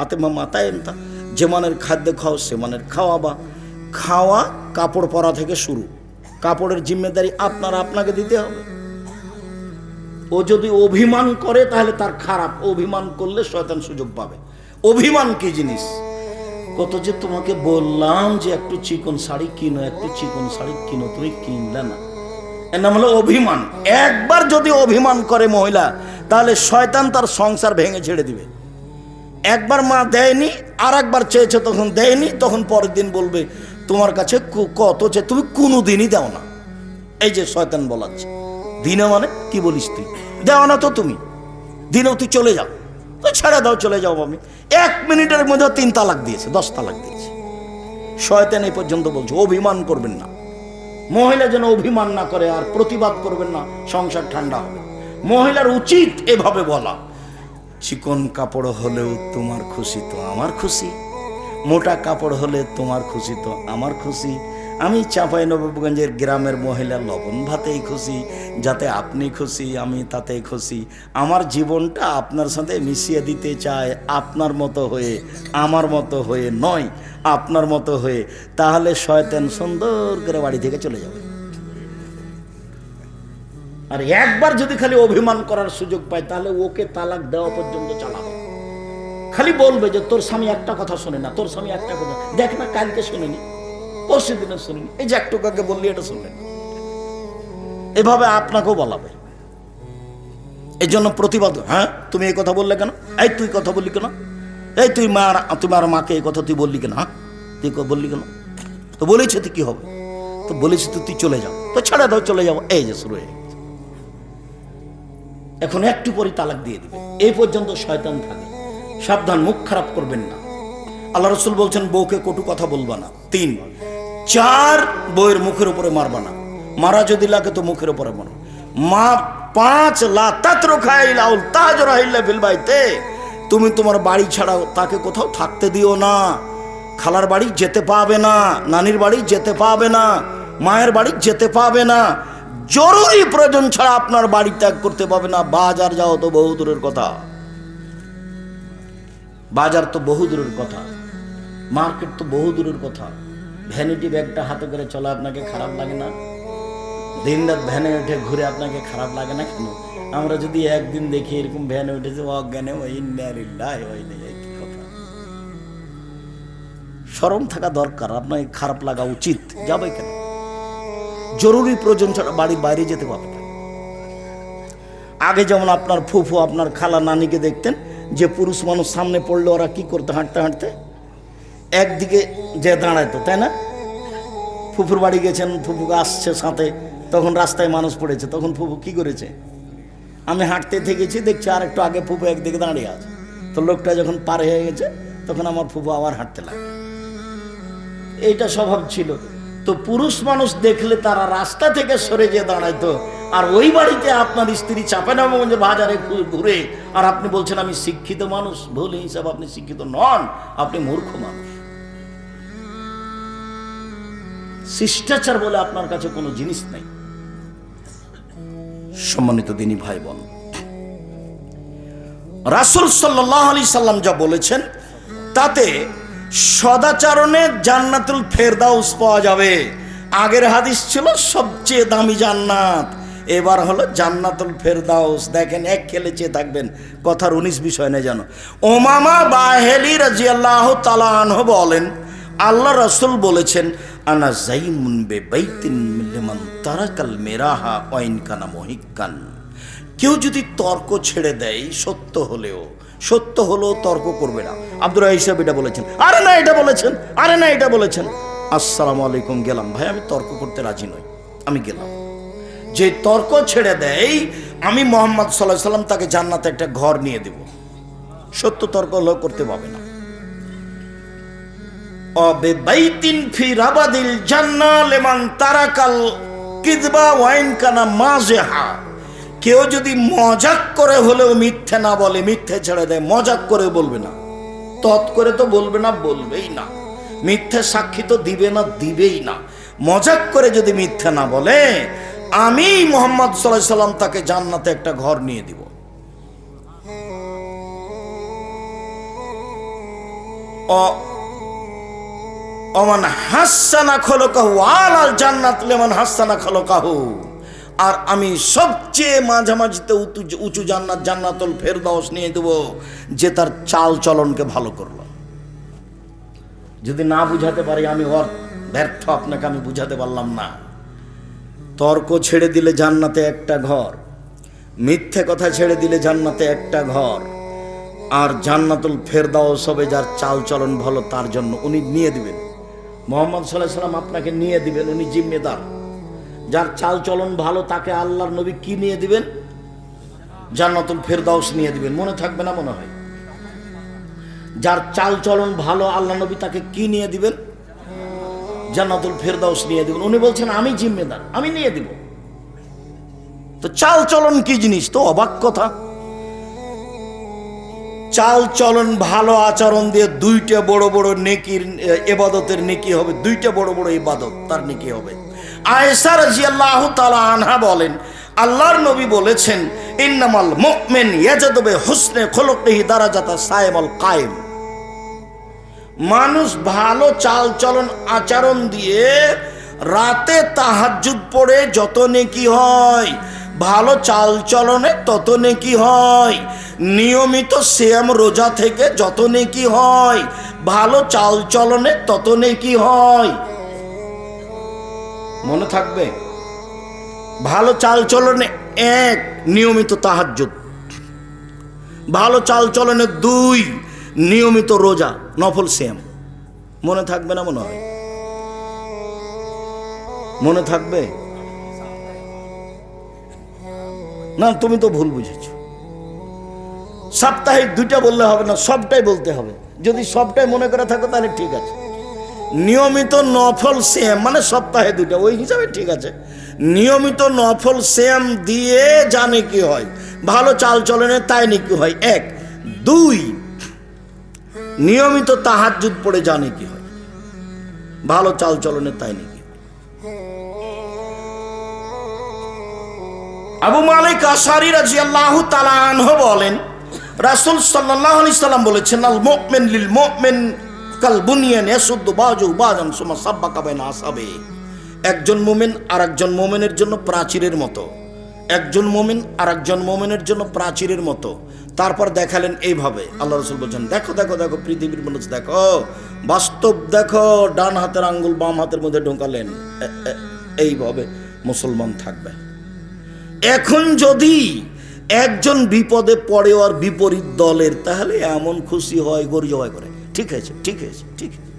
আতেমা মাতায় এনতা, যে মানের খাদ্য খাও সে মানের খাওয়াবা। খাওয়া কাপড় পরা থেকে শুরু, কাপড়ের জিম্মেদারি আপনাকে দিতে হবে। ও যদি অভিমান করে তাহলে তার খারাপ, অভিমান করলে শয়তান সুযোগ পাবে। অভিমান কি জিনিস? কত যে তোমাকে বললাম যে একটু চিকন শাড়ি কিনো, একটু চিকন শাড়ি কিনো, তুমি কিনলে না, এর নাম হলো অভিমান। একবার যদি অভিমান করে মহিলা, তাহলে শয়তান তার সংসার ভেঙে ছেড়ে দিবে। একবার মা দেয়নি, আর একবার চেয়েছে তখন দেয়নি, তখন পরের দিন বলবে তোমার কাছে কত চেয়ে তুমি কোনোদিনই দাও না। এই যে শয়তান বলাচ্ছে, দিনে মানে কি বলিস তুই, দেও না তো তুমি, দিনেও তুই চলে যাও, তুই ছেড়ে দাও, চলে যাও। আমি 1 মিনিটের মধ্যে 3 তালাক দিয়েছে, 10 তালাক দিয়েছে। শয়তান এই পর্যন্ত বলছে অভিমান করবেন না। মহিলা যেন অভিমান না করে, আর প্রতিবাদ করবেন না, সংসার ঠান্ডা হবে। মহিলার উচিত এভাবে বলা, চিকন কাপড় হলেও তোমার খুশি তো আমার খুশি, মোটা কাপড় হলে তোমার খুশি তো আমার খুশি। আমি চাঁপাইনবাবগঞ্জের গ্রামের মহিলা, লবণ ভাতেই খুশি, যাতে আপনি খুশি আমি তাতেই খুশি। আমার জীবনটা আপনার সাথে মিশিয়ে দিতে চায়, আপনার মতো হয়ে, আমার মতো হয়ে নয়, আপনার মতো হয়ে। তাহলে শয়তান সুন্দর করে বাড়ি থেকে চলে যাবে। আর একবার যদি খালি অভিমান করার সুযোগ পায়, তাহলে ওকে তালাক দেওয়া পর্যন্ত চালাবে। খালি বলবে যে তোর স্বামী একটা কথা শোনে না, তোর স্বামী একটা কথা, দেখ না কালকে শোনেনি, পরশু দিনে শুনিনি, এই যে একটু কাকে বললি এটা শুনলেন। এভাবে আপনাকেও বলাবে। এই জন্য প্রতিবাদ, হ্যাঁ তুমি এই কথা বললে কেন, এই তুই কথা বললি কেন, এই তুই তোমার মাকে এই কথা তুই বললি কেন, হ্যাঁ তুই বললি কেন, তো বলেছি তুই কি হবে, তো বলেছি তুই চলে যাও, তো ছেড়ে দাও, চলে যাও। এই যে শুরু হয়ে গেছে। এখন একটু পরে তালাক দিয়ে দিবে। এই পর্যন্ত শয়তান থাকে, সাবধান, মুখ খারাপ করবেন না। আল্লাহ রাসূল বলছেন বউকে কটু কথা বলবা না। 3, 4, বউয়ের মুখের উপরে মারবা না, মারা যদি লাগে তো মুখের উপরে মারো। 5, লা তাতরুকা ইলাউল তাজরা ইল্লা ফিল বাইতে, তুমি তোমার বাড়ি ছাড়া তাকে কোথাও থাকতে দিও না। খালার বাড়ি যেতে পাবে না, নানির বাড়ি যেতে পাবে না, মায়ের বাড়ি যেতে পাবে না, জরুরি প্রয়োজন ছাড়া আপনার বাড়ি ত্যাগ করতে পাবে না। বাজার যাও তো বহু দূরের কথা, বাজার তো বহু দূরের কথা, মার্কেট তো বহু দূরের কথা। ভ্যানিটি ব্যাগটা হাতে করে চলা আপনাকে খারাপ লাগে না? দিন রাত ভ্যানে উঠে ঘুরে আপনাকে খারাপ লাগে না কেন? আমরা যদি একদিন দেখি এরকম ভ্যানে উঠেছে অজ্ঞানে, কি কথা, শরম থাকা দরকার, আপনাকে খারাপ লাগা উচিত। যাবে কেন? জরুরি প্রয়োজন ছাড়া বাড়ির বাইরে যেতে পারবে না। আগে যেমন আপনার ফুফু, আপনার খালা, নানিকে দেখতেন যে পুরুষ মানুষ সামনে পড়লে ওরা কি করতে, হাঁটতে হাঁটতে একদিকে যে দাঁড়াইতো, তাই না? ফুফুর বাড়ি গেছেন, ফুফুকে আসছে সাথে, তখন রাস্তায় মানুষ পড়েছে, তখন ফুফু কি করেছে? আমি হাঁটতে থেকেছি, দেখছি আর একটু আগে ফুফু একদিকে দাঁড়িয়ে আছে, তো লোকটা যখন পার হয়ে গেছে তখন আমার ফুফু আবার হাঁটতে লাগে। এইটা স্বভাব ছিল। তো পুরুষ মানুষ দেখলে তারা রাস্তা থেকে সরে যেয়ে দাঁড়াইতো। আর ওই বাড়িতে আপনার স্ত্রী চাঁপাইনবাবগঞ্জের বাজারে ঘুরে, আর আপনি বলছেন আমি শিক্ষিত মানুষ। ভুল হিসাব, আপনি শিক্ষিত নন, আপনি মূর্খ মানুষ। শিষ্টাচার বলে আপনার কাছে কোনো জিনিস নেই। সম্মানিত দিনী ভাই বোন, রাসূল সাল্লাল্লাহু আলাইহি সাল্লাম যা বলেছেন তাতে সদাচরণে জান্নাতুল ফেরদাউস পাওয়া যাবে। আগের হাদিস ছিল সবচেয়ে দামি জান্নাত, এবার হলো জান্নাতুল ফেরদাউস। দেখেন, এক খেলে চেয়ে থাকবেন, কথার 19 বিষয় নেই জানো। উমামা বাহিলি রাদিয়াল্লাহু তাআলা আনহু বলেন, আল্লাহ রাসূল বলেছেন, আনা জাইমুন বিবাইতিন লিমান তারাকাল মিরাহা ওয়া ইন কানা মুহিক্কান। কেউ যদি তর্ক ছেড়ে দেয় সত্য হলেও তর্ক করবে না। আব্দুর রাহিব এটা বলেছেন, আরে না এটা বলেছেন, আরে না এটা বলেছেন, আসসালামু আলাইকুম, গেলাম ভাই, আমি তর্ক করতে রাজি নই, আমি গেলাম। যে তর্ক ছেড়ে দেয়, আমি মুহাম্মদ সাল্লাল্লাহু আলাইহি সাল্লাম তাকে জান্নাতে একটা ঘর নিয়ে দেব। সত্য তর্ক হলেও করতে পাবে না। অবে বাইতিন ফি রাবাদিল জান্নাহ লিমান তারাকাল কিযবা ওয়া ইন কানা মাযহা। কেউ যদি মজাক করে হলেও মিথ্যে না বলে, মিথ্যে ছেড়ে দেয়, মজাক করে বলবে না, তৎ করে তো বলবে না, বলবেই না, মিথ্যে সাক্ষী তো দিবে না, দিবেই না। মজাক করে যদি মিথ্যে না বলে, আমি মুহাম্মদ সাল্লাল্লাহু আলাইহি সাল্লাম তাকে জান্নাতে একটা ঘর নিয়ে দিব। ওমান হাসানা খলকাহু আলাল জান্নাত লিমান হাসানা খলকাহু। আর আমি সবচেয়ে মাঝামাঝিতে উঁচু জান্নাত, জান্নাতুল ফেরদাউস নিয়ে দেব, যে তার চাল চলনকে ভালো করলো। যদি না বুঝাতে পারি আমি ব্যর্থ, আপনাকে আমি বুঝাতে পারলাম না। তর্ক ছেড়ে দিলে জান্নাতে একটা ঘর, মিথ্যে কথা ছেড়ে দিলে জান্নাতে একটা ঘর, আর জান্নাতুল ফেরদাউস হবে যার চাল চলন ভালো, তার জন্য উনি নিয়ে দিবেন। মুহাম্মদ সাল্লাল্লাহু আলাইহি সাল্লাম আপনাকে নিয়ে দিবেন, উনি জিম্মেদার। যার চাল চলন ভালো তাকে আল্লাহর নবী কি নিয়ে দিবেন? জান্নাতুল ফেরদাউস নিয়ে দিবেন। মনে থাকবে না মনে হয়? যার চাল চলন ভালো আল্লাহ নবী তাকে কি নিয়ে দিবেন? জান্নাতুল ফেরদাউস নিয়ে দিবেন। উনি বলছেন আমি জিম্মেদার, আমি নিয়ে দিব। তো চাল চলন কি জিনিস? তো অবাক কথা। চাল চলন ভালো আচরণ দিয়ে দুইটা বড় বড় নেকির ইবাদতের নেকি হবে, দুইটা বড় বড় ইবাদত তার নেকি হবে। আয়েশা রাদিয়াল্লাহু তাআলা আনহা বলেন, আল্লাহর নবী বলেছেন, ইন্নামাল মুমিন ইয়াজাদু বিহুসনি খুলুকিহি দারাজাতা সাইমুল কায়েম। মানুষ ভালো চাল চলন আচরণ দিয়ে রাতে তাহাজ্জুদ পড়ে যত নেকি হয়, ভালো চাল চলনে তত নেকি হয়। নিয়মিত সিয়াম রোজা থেকে যত নেকি হয়, ভালো চাল চলনে তত নেকি হয়। মনে থাকবে? ভালো চাল চলনে 1 নিয়মিত তাহাজ্জুদ, ভালো চাল চলনে 2 নিয়মিত রোজা, নফল সিয়াম। মনে থাকবে না মনে হয়? মনে থাকবে না? তুমি তো ভুল বুঝেছো। সাপ্তাহিক 2টা বললে হবে না, সবটাই বলতে হবে। যদি সবটাই মনে করে থাকো তাহলে ঠিক আছে। নিয়মিত নফল সিয়াম মানে সপ্তাহে 2টা, ওই হিসাবে ঠিক আছে। নিয়মিত নফল সিয়াম দিয়ে জানে কি হয়, ভালো চাল চলনে তাই নাকি হয় 1। 2 নিয়মিত তাহাজ্জুদ পড়ে জানে কি হয়, ভালো চাল চলনে তাই নাকি। আবু মালিক আশআরী রাদিয়াল্লাহু তাআলা আনহু বলেন, রাসূল সাল্লাল্লাহু আলাইহি সাল্লাম বলেছেন, আল মুমিন লিল মুমিন কাল বুনিয়ান ইয়াসুদ্দু বাযুহু বাযান সুম্মা সাব্বাকা বাইনা আসহাবি। একজন মুমিন আরেকজন মুমিনের জন্য প্রাচীরের মতো, একজন মুমিন আরেকজন মুমিনের জন্য প্রাচীরের মতো। তারপর দেখালেন এইভাবে, আল্লাহ রাসূল বলেন, দেখো দেখো দেখো পৃথিবীর মানুষ দেখো, বাস্তব দেখো। ডান হাতের আঙ্গুল বাম হাতের মধ্যে ঢোকালেন, এইভাবে মুসলমান থাকবে। এখন যদি একজন বিপদে পড়ে আর বিপরীত দলের, তাহলে এমন খুশি হয়, গর্জ হয় করে, ঠিক আছে ঠিক আছে ঠিক আছে,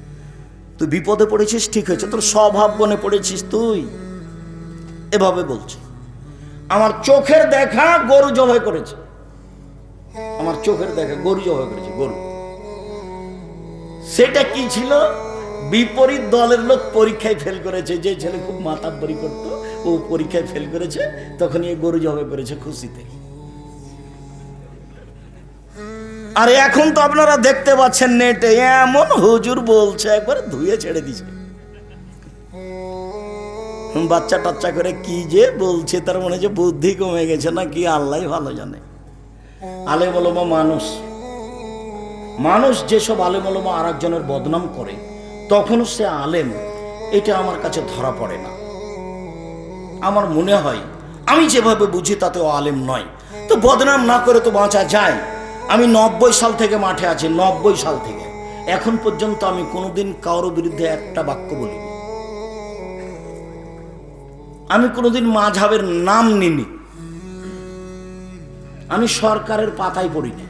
তুই বিপদে পড়েছিস, ঠিক আছে, তোর স্বভাব বনে পড়েছিস তুই, এভাবে বলছে। আমার চোখের দেখা গরু জবাই করেছে, আমার চোখের দেখা গরু জবাই করেছে, গরু। সেটা কি ছিল? বিপরীত দলের লোক পরীক্ষায় ফেল করেছে, যে ছেলে খুব মাতাব্বরি করতো ও পরীক্ষায় ফেল করেছে, তখন এই গরু জবাই করেছে খুশিতে। আর এখন তো আপনারা দেখতে পাচ্ছেন নেটে এমন হুজুর বলছে, একবার ধুয়ে ছেড়ে দিছে, বাচ্চা টাচ্চা করে কি যে বলছে, তার মনে হচ্ছে বুদ্ধি কমে গেছে না কি, আল্লাহ ভালো জানে। আলেম ওলামা মানুষ যেসব আলেম ওলামা আর একজনের বদনাম করে, তখন সে আলেম, এটা আমার কাছে ধরা পড়ে না। আমার মনে হয় আমি যেভাবে বুঝি তাতে ও আলেম নয়। তো বদনাম না করে তো বাঁচা যায়। আমি 90 সাল থেকে মাঠে আছি, 90 সাল থেকে এখন পর্যন্ত আমি কোনোদিন কারোর বিরুদ্ধে একটা বাক্য বলিনি। আমি কোনোদিন মাযহাবের নাম নিনি। আমি সরকারের পাতায় পড়ি না,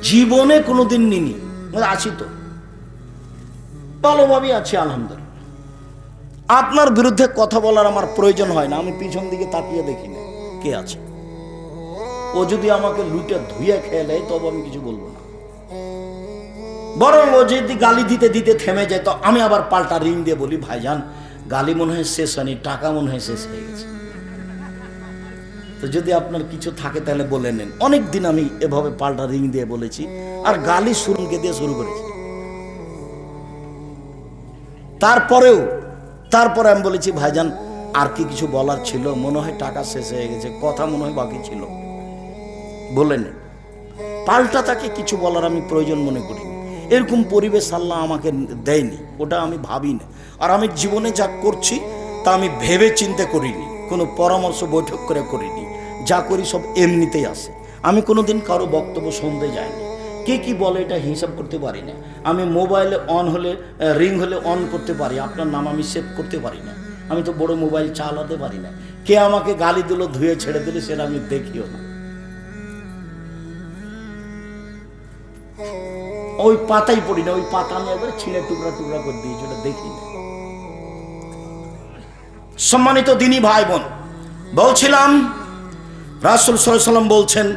জীবনে কোনোদিন নিনি। আছি তো, ভালোভাবেই আছি আলহামদুলিল্লাহ। আপনার বিরুদ্ধে কথা বলার আমার প্রয়োজন হয় না, আমি পিছন দিকে তাকিয়ে দেখি না কে আছে। ও যদি আমাকে লুটে ধুয়ে খেয়ে নেয় তবে আমি কিছু বলবো না, বরং ও যদি গালি দিতে দিতে থেমে যায় তো আমি আবার পাল্টা রিং দিয়ে বলি, ভাইজান গালি মনে হয় শেষ হয়নি, টাকা মনে হয় শেষ হয়ে গেছে। তো যদি আপনার কিছু থাকে তাহলে বলে নেন। অনেকদিন আমি এভাবে পাল্টা রিং দিয়ে বলেছি, আর গালি সুরকে দিয়ে শুরু করেছি। তারপরে আমি বলেছি, ভাইজান আর কি কিছু বলার ছিল? মনে হয় টাকা শেষ হয়ে গেছে, কথা মনে হয় বাকি ছিল, বলে নেন। পাল্টা তাকে কিছু বলার আমি প্রয়োজন মনে করিনি। এরকম পরিবেশ আল্লাহ আমাকে দেয়নি, ওটা আমি ভাবি না। আর আমি জীবনে যা করছি তা আমি ভেবে চিন্তে করিনি, কোনো পরামর্শ বৈঠক করে করিনি। যা করি সব এমনিতেই আসে। আমি কোনোদিন কারো বক্তব্য শুনতে যাইনি, কে কি বলে এটা হিসাব করতে পারি না। আমি মোবাইলে অন হলে রিং হলে অন করতে পারি, আপনার নাম আমি সেভ করতে পারি না। আমি তো বড় মোবাইল চালাতে পারি না। কে আমাকে গালি দিল, ধুয়ে ছেড়ে দিল, সেটা আমি দেখিও না। ওই পাতাই পড়ি না, ওই পাতা আমি একবার ছিঁড়ে টুকরা টুকরা করে দিয়েছি, ওটা দেখি না। সম্মানিত দিনী ভাই বোন, বলছিলাম রাসূল সাল্লাল্লাহু আলাইহি ওয়াসাল্লাম বলছেন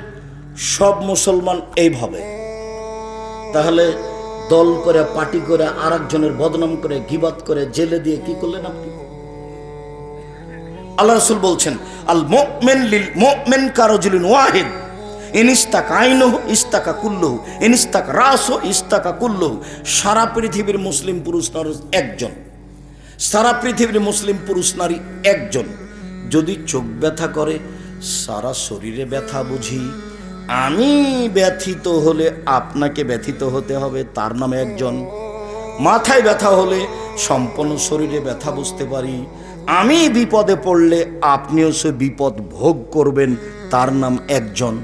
সব মুসলমান এইভাবে। তাহলে দল করে পার্টি করে আর একজনের বদনাম করে গীবাত করে জেলে দিয়ে কি করলেন আপনি? আল্লাহ রাসূল বলছেন আল মুমিন লিল মুমিন কারাজুলিন ওয়াহিদ ইনিস্তাকা আইনুহু ইস্তাকা কুল্লুহু ইনিস্তাকা রাসু ইস্তাকা কুল্লুহু। সারা পৃথিবীর মুসলিম পুরুষ নারী একজন, সারা পৃথিবীর মুসলিম পুরুষ নারী একজন। যদি চোখ ব্যথা করে সারা শরীরে ব্যথা বুঝি, আমি ব্যথিত হলে আপনাকে ব্যথিত হতে হবে, তার নামে একজন। মাথায় ব্যথা হলে সম্পূর্ণ শরীরে ব্যথা বুঝতে পারি, আমি বিপদে পড়লে আপনিও সে বিপদ ভোগ করবেন, তার নাম একজন।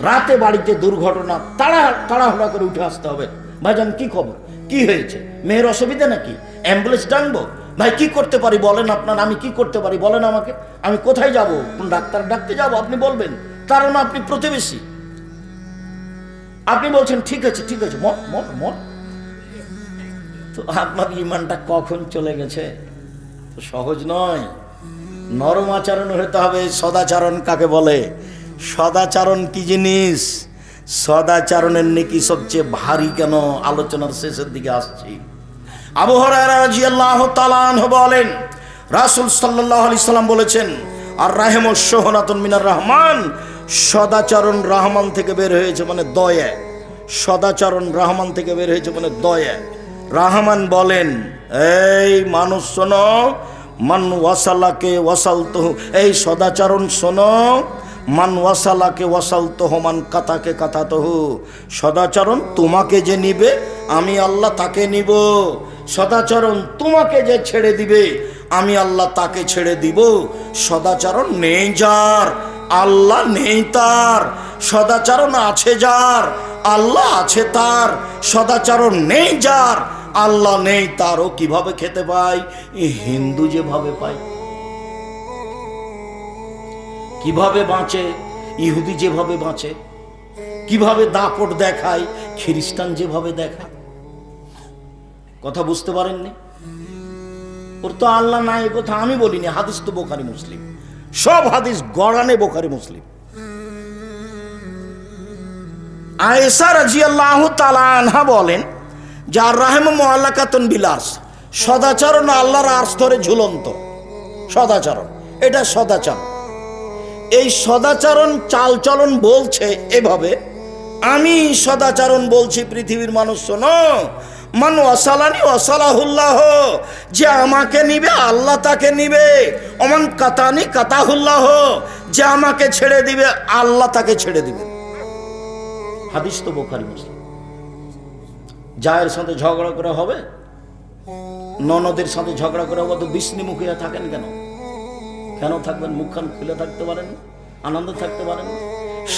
রাতে বাড়িতে দুর্ঘটনা, তাড়াহুড়া করে উঠে আসতে হবে। ভাইজান কি খবর, কি হয়েছে, মেয়ের অসুবিধা নাকি, অ্যাম্বুলেন্স ডাকবো? ভাই কি করতে পারি বলেন আপনার, আমি কি করতে পারি বলেন আমাকে, আমি কোথায় যাব, কোন ডাক্তার ডাকতে যাব আপনি বলবেন, কারণ আপনি প্রতিবেশী। আপনি বলছেন ঠিক আছে ঠিক আছে মর মর মর, তো আপনার ইমানটা কখন চলে গেছে? তো সহজ নয়, নরম আচরণ হতে হবে। সদাচরণ কাকে বলে? সদাচরণ কি জিনিস? সদাচরণের নেকি সবচেয়ে ভারী কেন? আলোচনার শেষের দিকে আসছি। আবু হুরায়রা রাদিয়াল্লাহু তাআলা আনহু বলেন রাসূল সাল্লাল্লাহু আলাইহি সাল্লাম বলেছেন আর রাহিমুশ শুহনাতুন মিনার রহমান, সদাচরণ রহমান থেকে বের হয়েছে মানে দয়া। সদাচরণ রহমান থেকে বের হয়েছে মানে দয়া। রহমান বলেন এই মানুষ শোনো, মান ওয়াসালাকে ওয়াসালতুহু, এই সদাচরণ শোনো, মান ওয়াসালাকে ওয়াসালতুহু মান কাতাকে কাতাতুহু। সদাচরণ তোমাকে যে নিবে আমি আল্লাহ তাকে নিব, সদাচরণ তোমাকে যে ছেড়ে দিবে আমি আল্লাহ তাকে ছেড়ে দিব। সদাচরণ নেই যার, আল্লাহ নেই তার। সদাচরণ আছে যার, আল্লাহ আছে তার। সদাচরণ নেই যার, আল্লাহ নেই তার। ও কিভাবে খেতে পায়? হিন্দু যেভাবে পায়, কিভাবে বাঁচে ইহুদি যেভাবে বাঁচে, কিভাবে দাপট দেখায় খ্রিস্টান যেভাবে দেখায়। কথা বুঝতে পারেননি? ওর তো আল্লাহ নাই, কথা আমি বলিনি, হাদিস তো বুখারী মুসলিম, সব হাদিস গড়ানে বুখারী মুসলিম। আয়েশা রাদিয়াল্লাহু তাআলা আনহা বলেন যার রাহমু মুআল্লাকাতুন বিলাস, সদাচরণ আল্লাহর আরশ ধরে ঝুলন্ত। সদাচরণ, এটা সদাচরণ। এই সদাচরণ চালচলন বলছে এভাবে, আমি সদাচরণ বলছি পৃথিবীর মানুষ শোনো, মান ওয়াসালানি ওয়াসালাহুল্লাহ, যে আমাকে নিবে আল্লাহ তাকে নিবে। অমান কাতানি কাতাহুল্লাহ, যে আমাকে ছেড়ে দিবে আল্লাহ তাকে ছেড়ে দিবে। হাদিস তো বুখারী মুসলিম। জায়ের সাথে ঝগড়া করা হবে, ননদের সাথে ঝগড়া করা হবে, তো বিষ্ণু মুখিয়া থাকেন কেন? কেন থাকবেন? মুখখান খুলে থাকতে পারেন, আনন্দ থাকতে পারেন।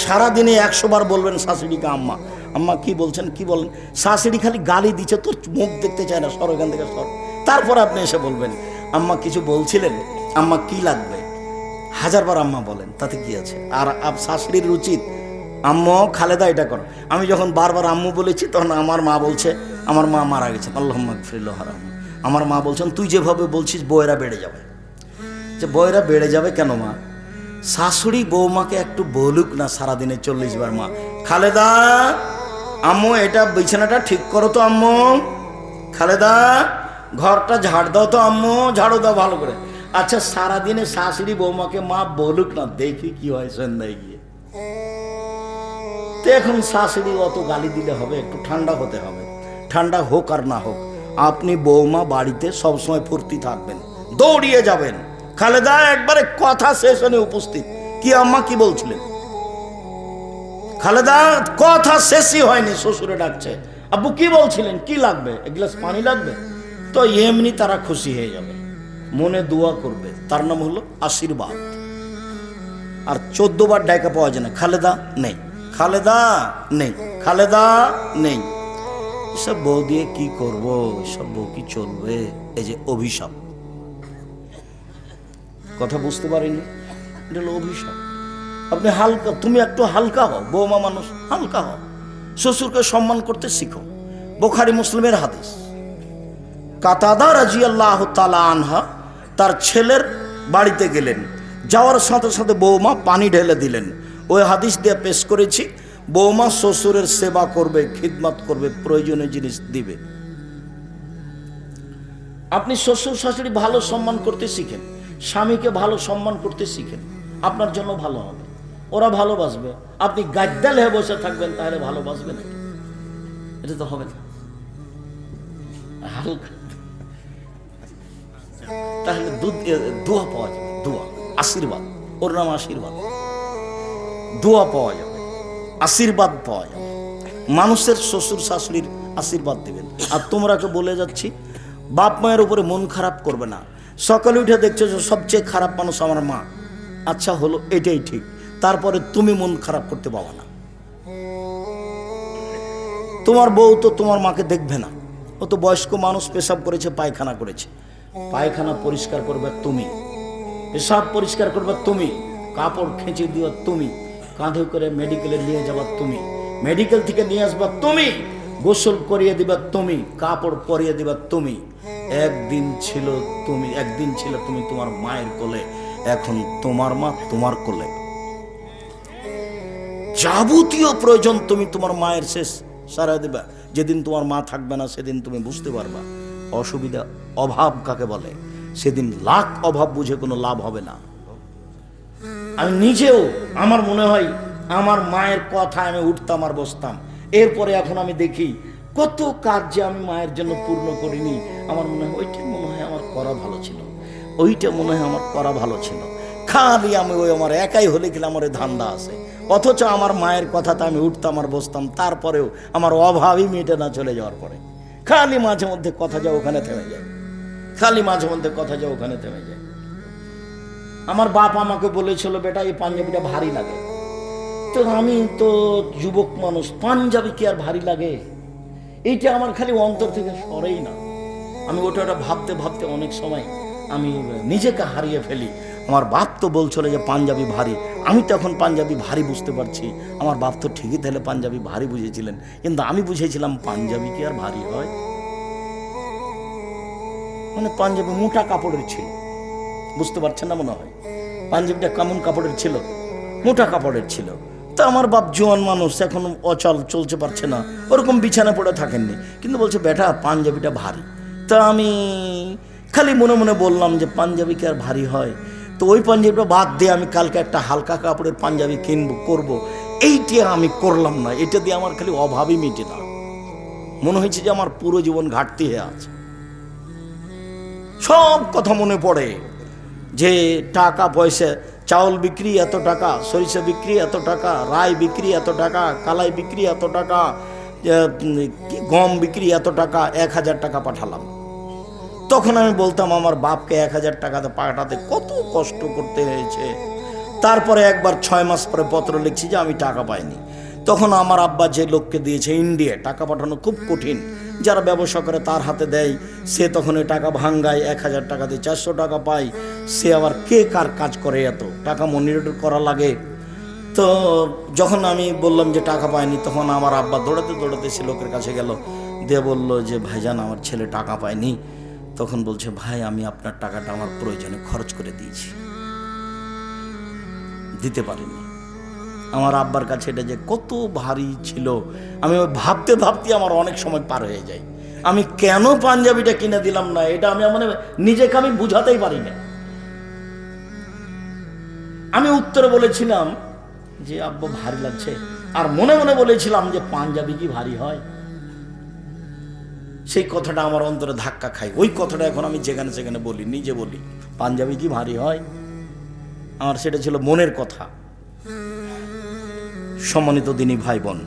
সারাদিনে 100 বার বলবেন শাশুড়িকে আম্মা আম্মা কি বলছেন কি বলেন, শাশুড়ি খালি গালি দিচ্ছে, তোর মুখ দেখতে চায় না, সর এখান থেকে সর। তারপর আপনি এসে বলবেন আম্মা কিছু বলছিলেন, আম্মা কি লাগবে? হাজারবার আম্মা বলেন, তাতে কি আছে? আর শাশুড়ির উচিত আম্মু খালেদা এটা করো। আমি যখন বারবার আম্মু বলেছি তখন আমার মা বলছে, আমার মা মারা গেছেন, আল্লাহুম্মা গফিরলাহু ওয়ারহামহু, আমার মা বলছেন তুই যেভাবে বলছিস বউয়েরা বেড়ে যাবে। যে বউয়েরা বেড়ে যাবে কেন মা? শাশুড়ি বৌমাকে একটু বলুক না সারাদিনে 40 বার, মা খালেদা আম্মু এটা বিছানাটা ঠিক করো তো, আম্মু খালেদা ঘরটা ঝাড় দাও তো, আম্মু ঝাড়ু দাও ভালো করে। আচ্ছা সারাদিনে শাশুড়ি বৌমাকে মা বলুক না, দেখি কি হয় সন্ধ্যায় গিয়ে। তো এখন শাশুড়ি অত গালি দিলে হবে? একটু ঠান্ডা হতে হবে। ঠান্ডা হোক আর না হোক, আপনি বৌমা বাড়িতে সবসময় ফুর্তি থাকবেন, দৌড়িয়ে যাবেন। খালেদা একবারে কথা শেষ হলে উপস্থিত, কি আম্মা কি বলছিলেন? খালেদা কথা শেষই হয়নি, শ্বশুরে ডাকছে, আব্বু কি বলছিলেন, কি লাগবে, এক গ্লাস পানি লাগবে? তো এমনি তারা খুশি হয়ে যাবে, মনে দোয়া করবে, তার নাম হলো আশীর্বাদ। আর 14 বার ডাকা পাওয়া যায় না, খালেদা নেই, খালেদা নেই, খালেদা নেই। এসব বউ দিয়ে কি করব, এসব বউ কি চলবে? এই যে অভিশাপ, কথা বুঝতে পারিনি, এটা হলো অভিশাপ। আপনি হালকা, তুমি একটু হালকা হও, বৌমা মানুষ, হালকা হও, শ্বশুরকে সম্মান করতে শিখো। বুখারী মুসলিমের হাদিস, কাতাদা রাদিয়াল্লাহু তাআলা আনহা তার ছেলের বাড়িতে গেলেন, যাওয়ার সাথে সাথে বৌমা পানি ঢেলে দিলেন। ওই হাদিস দিয়ে পেশ করেছি, বৌমা শ্বশুরের সেবা করবে, খিদমত করবে, প্রয়োজনীয় জিনিস দিবে। আপনি শ্বশুর শাশুড়ি ভালো সম্মান করতে শিখেন, স্বামীকে ভালো সম্মান করতে শিখেন, আপনার জন্য ভালো হবে, ওরা ভালোবাসবে। আপনি গাদ্দাল হয়ে বসে থাকবেন, তাহলে ভালোবাসবে নাকি? এটা তো হবে না। হালকা, তাহলে দোয়া পাওয়া যাবে, দোয়া, আশীর্বাদ, ওর নাম আশীর্বাদ। দোয়া পাওয়া যাবে, আশীর্বাদ পাওয়া যাবে, মানুষের শ্বশুর শাশুড়ির আশীর্বাদ দিবেন। আর তোমরাকে বলে যাচ্ছি, বাপ মায়ের উপরে মন খারাপ করবে না। সকালে উঠে দেখছো যে সবচেয়ে খারাপ মানুষ আমার মা, আচ্ছা হলো, এটাই ঠিক, তারপরে তুমি মন খারাপ করতে পারো না। তোমার বউ তো তোমার মাকে দেখবে না, ও তো বয়স্ক মানুষ, পেশাব করেছে, পায়খানা করেছে, পায়খানা পরিষ্কার করবে তুমি, পেশাব পরিষ্কার করবে তুমি, কাপড় খেঁচে দিও তুমি, কাঁধে করে মেডিকেলে নিয়ে যাবা তুমি, মেডিকেল থেকে নিয়ে আসবা তুমি, গোসল করিয়ে দিবা তুমি, কাপড় পরিয়ে দিবা তুমি। একদিন ছিল তুমি তোমার মায়ের কোলে, এখন তোমার মা তোমার কোলে। যাবতীয় প্রয়োজন তুমি তোমার মায়ের শেষ সারা দিবা। যেদিন তোমার মা থাকবে না সেদিন তুমি বুঝতে পারবা অসুবিধা, অভাব কাকে বলে। সেদিন লাখ অভাব বুঝে কোনো লাভ হবে না। আমি নিজেও, আমার মনে হয় আমার মায়ের কথা আমি উঠতাম আর বসতাম, এরপরে এখন আমি দেখি কত কাজ যে আমি মায়ের জন্য পূর্ণ করিনি। আমার মনে হয় ওইটা মনে হয় আমার করা ভালো ছিল, ওইটা মনে হয় আমার করা ভালো ছিল। খালি আমি ওই আমার একাই হলে গেলে আমার ধান্দা আছে, অথচ আমার মায়ের কথাতে আমি উঠতাম আর বসতাম, তারপরেও আমার অভাবই মেটে না চলে যাওয়ার পরে। খালি মাঝে মধ্যে কথা যাও ওখানে থেমে যায়, খালি মাঝে মধ্যে কথা যাও ওখানে থেমে যায়। আমার বাপ আমাকে বলেছিল, বেটা এই পাঞ্জাবিটা ভারী লাগে। তো আমি তো যুবক মানুষ, পাঞ্জাবি কি আর ভারী লাগে? এইটা আমার খালি অন্তর থেকে সরেই না। আমি ওটা ভাবতে ভাবতে অনেক সময় আমি নিজেকে হারিয়ে ফেলি। আমার বাপ তো বলছিল যে পাঞ্জাবি ভারী, আমি তো এখন পাঞ্জাবি ভারী বুঝতে পারছি। আমার বাপ তো ঠিকই তাহলে পাঞ্জাবি ভারী বুঝেছিলেন, কিন্তু আমি বুঝেছিলাম পাঞ্জাবি কি আর ভারী হয়? মানে পাঞ্জাবি মোটা কাপড়ের ছিল, বুঝতে পারছেন না মনে হয়? পাঞ্জাবিটা কেমন কাপড়ের ছিল? মোটা কাপড়ের ছিল। তা আমার বাপ জোয়ান মানুষ, এখন অচল, চলতে পারছে না, ওরকম বিছানা পড়ে থাকেননি, কিন্তু বলছে বেটা পাঞ্জাবিটা ভারী। তা আমি খালি মনে মনে বললাম যে পাঞ্জাবি কি আর ভারী হয়? তো ওই পাঞ্জাবিটা বাদ দিয়ে আমি কালকে একটা হালকা কাপড়ের পাঞ্জাবি কিনবো, করবো। এইটা আমি করলাম না, এটা দিয়ে আমার খালি অভাবই মিটে না। মনে হয়েছে যে আমার পুরো জীবন ঘাটতি হয়ে আছে। সব কথা মনে পড়ে যে টাকা পয়সা, চাউল বিক্রি এত টাকা, সরিষা বিক্রি এত টাকা, রায় বিক্রি এত টাকা, কালাই বিক্রি এত টাকা, গম বিক্রি এত টাকা, 1000 টাকা পাঠালাম। তখন আমি বলতাম আমার বাপকে 1000 টাকাতে পাঠাতে কত কষ্ট করতে হয়েছে। তারপরে একবার 6 মাস পরে পত্র লিখছি যে আমি টাকা পাইনি। তখন আমার আব্বা যে লোককে দিয়েছে ইন্ডিয়া, টাকা পাঠানো খুব কঠিন, যারা ব্যবসা করে তার হাতে দেয়, সে তখন এই টাকা ভাঙ্গায়, 1000 টাকা দিয়ে 400 টাকা পায়। সে আবার কে কার কাজ করে, এত টাকা মনিটর করা লাগে। তো যখন আমি বললাম যে টাকা পায়নি, তখন আমার আব্বা দৌড়াতে দৌড়াতে সে লোকের কাছে গেল, দিয়ে বলল যে ভাইজান আমার ছেলে টাকা পায়নি। তখন বলছে ভাই আমি আপনার টাকাটা আমার প্রয়োজনে খরচ করে দিয়েছি, দিতে পারিনি। আমার আব্বার কাছে এটা যে কত ভারী ছিল, আমি ভাবতে ভাবতে আমার অনেক সময় পার হয়ে যায়। আমি কেন পাঞ্জাবিটা কিনে দিলাম না, এটা আমি মানে নিজেকে আমি বুঝাতেই পারি না। আমি উত্তরে বলেছিলাম যে আব্বা ভারী লাগছে, আর মনে মনে বলেছিলাম যে পাঞ্জাবি কি ভারী হয়। সেই কথাটা আমার অন্তরে ধাক্কা খায়। ওই কথাটা এখন আমি যেখানে সেখানে বলি, নিজে বলি, পাঞ্জাবি কি ভারী হয়। আমার সেটা ছিল মনের কথা। সম্মানিত দিনী ভাই বোন,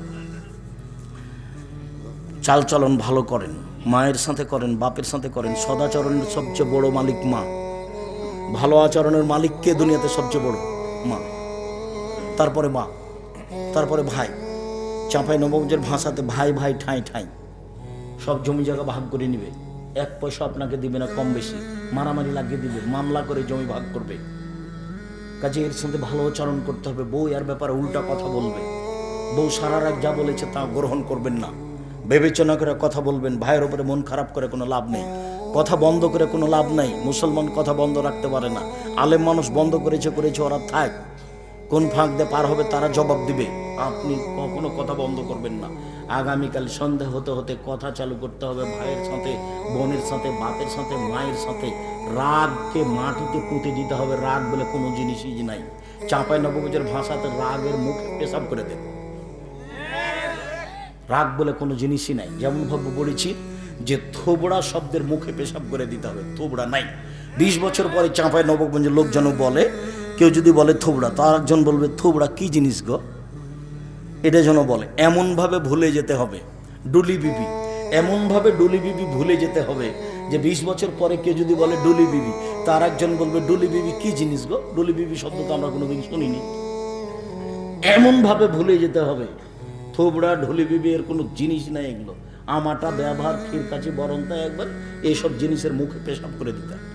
চালচলন ভালো করেন, মায়ের সাথে করেন, বাপের সাথে করেন। সদাচরণের সবচেয়ে বড় মালিক মা। ভালো আচরণের মালিক কে দুনিয়াতে সবচেয়ে বড়? মা। তারপরে মা, তারপরে ভাই। চাঁপাইনবাবগঞ্জের ভাষাতে ভাই ভাই ঠাঁই ঠাঁই। সব জমি জায়গা ভাগ করে নিবে, 1 পয়সা আপনাকে দিবে না, কম বেশি মারামারি লাগিয়ে দিবে, মামলা করে জমি ভাগ করবে। কাজে এর সাথে ভালো আচরণ করতে হবে। বউ এর ব্যাপারে উল্টা কথা বলবে, বউ সারা রাত যা বলেছে তা গ্রহণ করবেন না, বিবেচনা করে কথা বলবেন। ভাইয়ের উপরে মন খারাপ করে কোনো লাভ নেই, কথা বন্ধ করে কোনো লাভ নাই। মুসলমান কথা বন্ধ রাখতে পারে না, আলেম মানুষ বন্ধ করেছে, ওরা থাক, কোন ফাঁক দিয়ে পার হবে তারা জবাব দিবে। আপনি কখনো কথা বন্ধ করবেন না। আগামীকাল সন্ধ্যা হতে হতে কথা চালু করতে হবে, ভাইয়ের সাথে, বোনের সাথে, বাপের সাথে, মায়ের সাথে। রাগকে মাটিতে পুঁতে দিতে হবে। রাগ বলে কোনো জিনিসই নাই। চাঁপাইনবাবগঞ্জের ভাষাতে রাগের মুখে পেশাব করে দেন। রাগ বলে কোনো জিনিসই নাই। যেমন ভাবে বলেছি যে থোবড়া শব্দের মুখে পেশাব করে দিতে হবে, থোবড়া নাই। 20 বছর পরে চাঁপাইনবাবগঞ্জের লোকজন বলে, কেউ যদি বলে থোবড়া, তো আরেকজন বলবে থোবড়া কি জিনিস গো, এটা যেন বলে। এমনভাবে ভুলে যেতে হবে ডুলি বিবি, এমনভাবে ডুলি বিবি ভুলে যেতে হবে যে 20 বছর পরে কেউ যদি বলে ডুলি বিবি, তার একজন বলবে ডুলি বিবি কি জিনিস গো, ডুলি বিবি শব্দ তো আমরা কোনোদিন শুনিনি। এমনভাবে ভুলে যেতে হবে। থোবড়া ঢুলি বিবি এর কোনো জিনিস নাই এগুলো। আমাটা ব্যবহার ক্ষীর কাছে বরণতা একবার এইসব জিনিসের মুখে পেশাব করে দিতে হবে,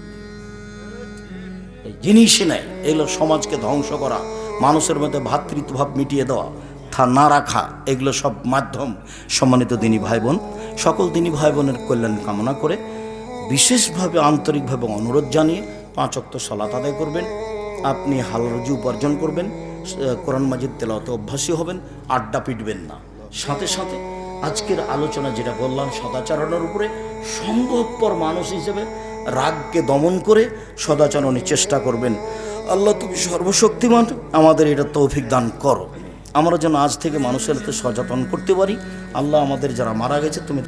এই জিনিসই নাই। এগুলো সমাজকে ধ্বংস করা, মানুষের মধ্যে ভ্রাতৃত্বভাব মিটিয়ে দেওয়া, না রাখা, এগুলো সব মাধ্যম। সম্মানিত দিনী ভাই বোন, সকল দিনী ভাই বোনের কল্যাণ কামনা করে বিশেষভাবে আন্তরিকভাবে অনুরোধ জানিয়ে 5 ওয়াক্ত সালাত আদায় করবেন। আপনি হালাল রুজি উপার্জন করবেন, কোরআন মাজিদ তেলাওয়াতে অভ্যাসী হবেন, আড্ডা পিটবেন না। সাথে সাথে আজকের আলোচনা যেটা বললাম সদাচরণের উপরে, সম্ভবপর মানুষ হিসেবে রাগকে দমন করে সদাচরণের চেষ্টা করবেন। আল্লাহ তুমি সর্বশক্তিমান, আমাদের এটা তৌফিক দান করো। আমরা যেন আজ থেকে মানুষের হাতে সচেতন করতে পারি। আল্লাহ আমাদের যারা মারা গেছে তুমি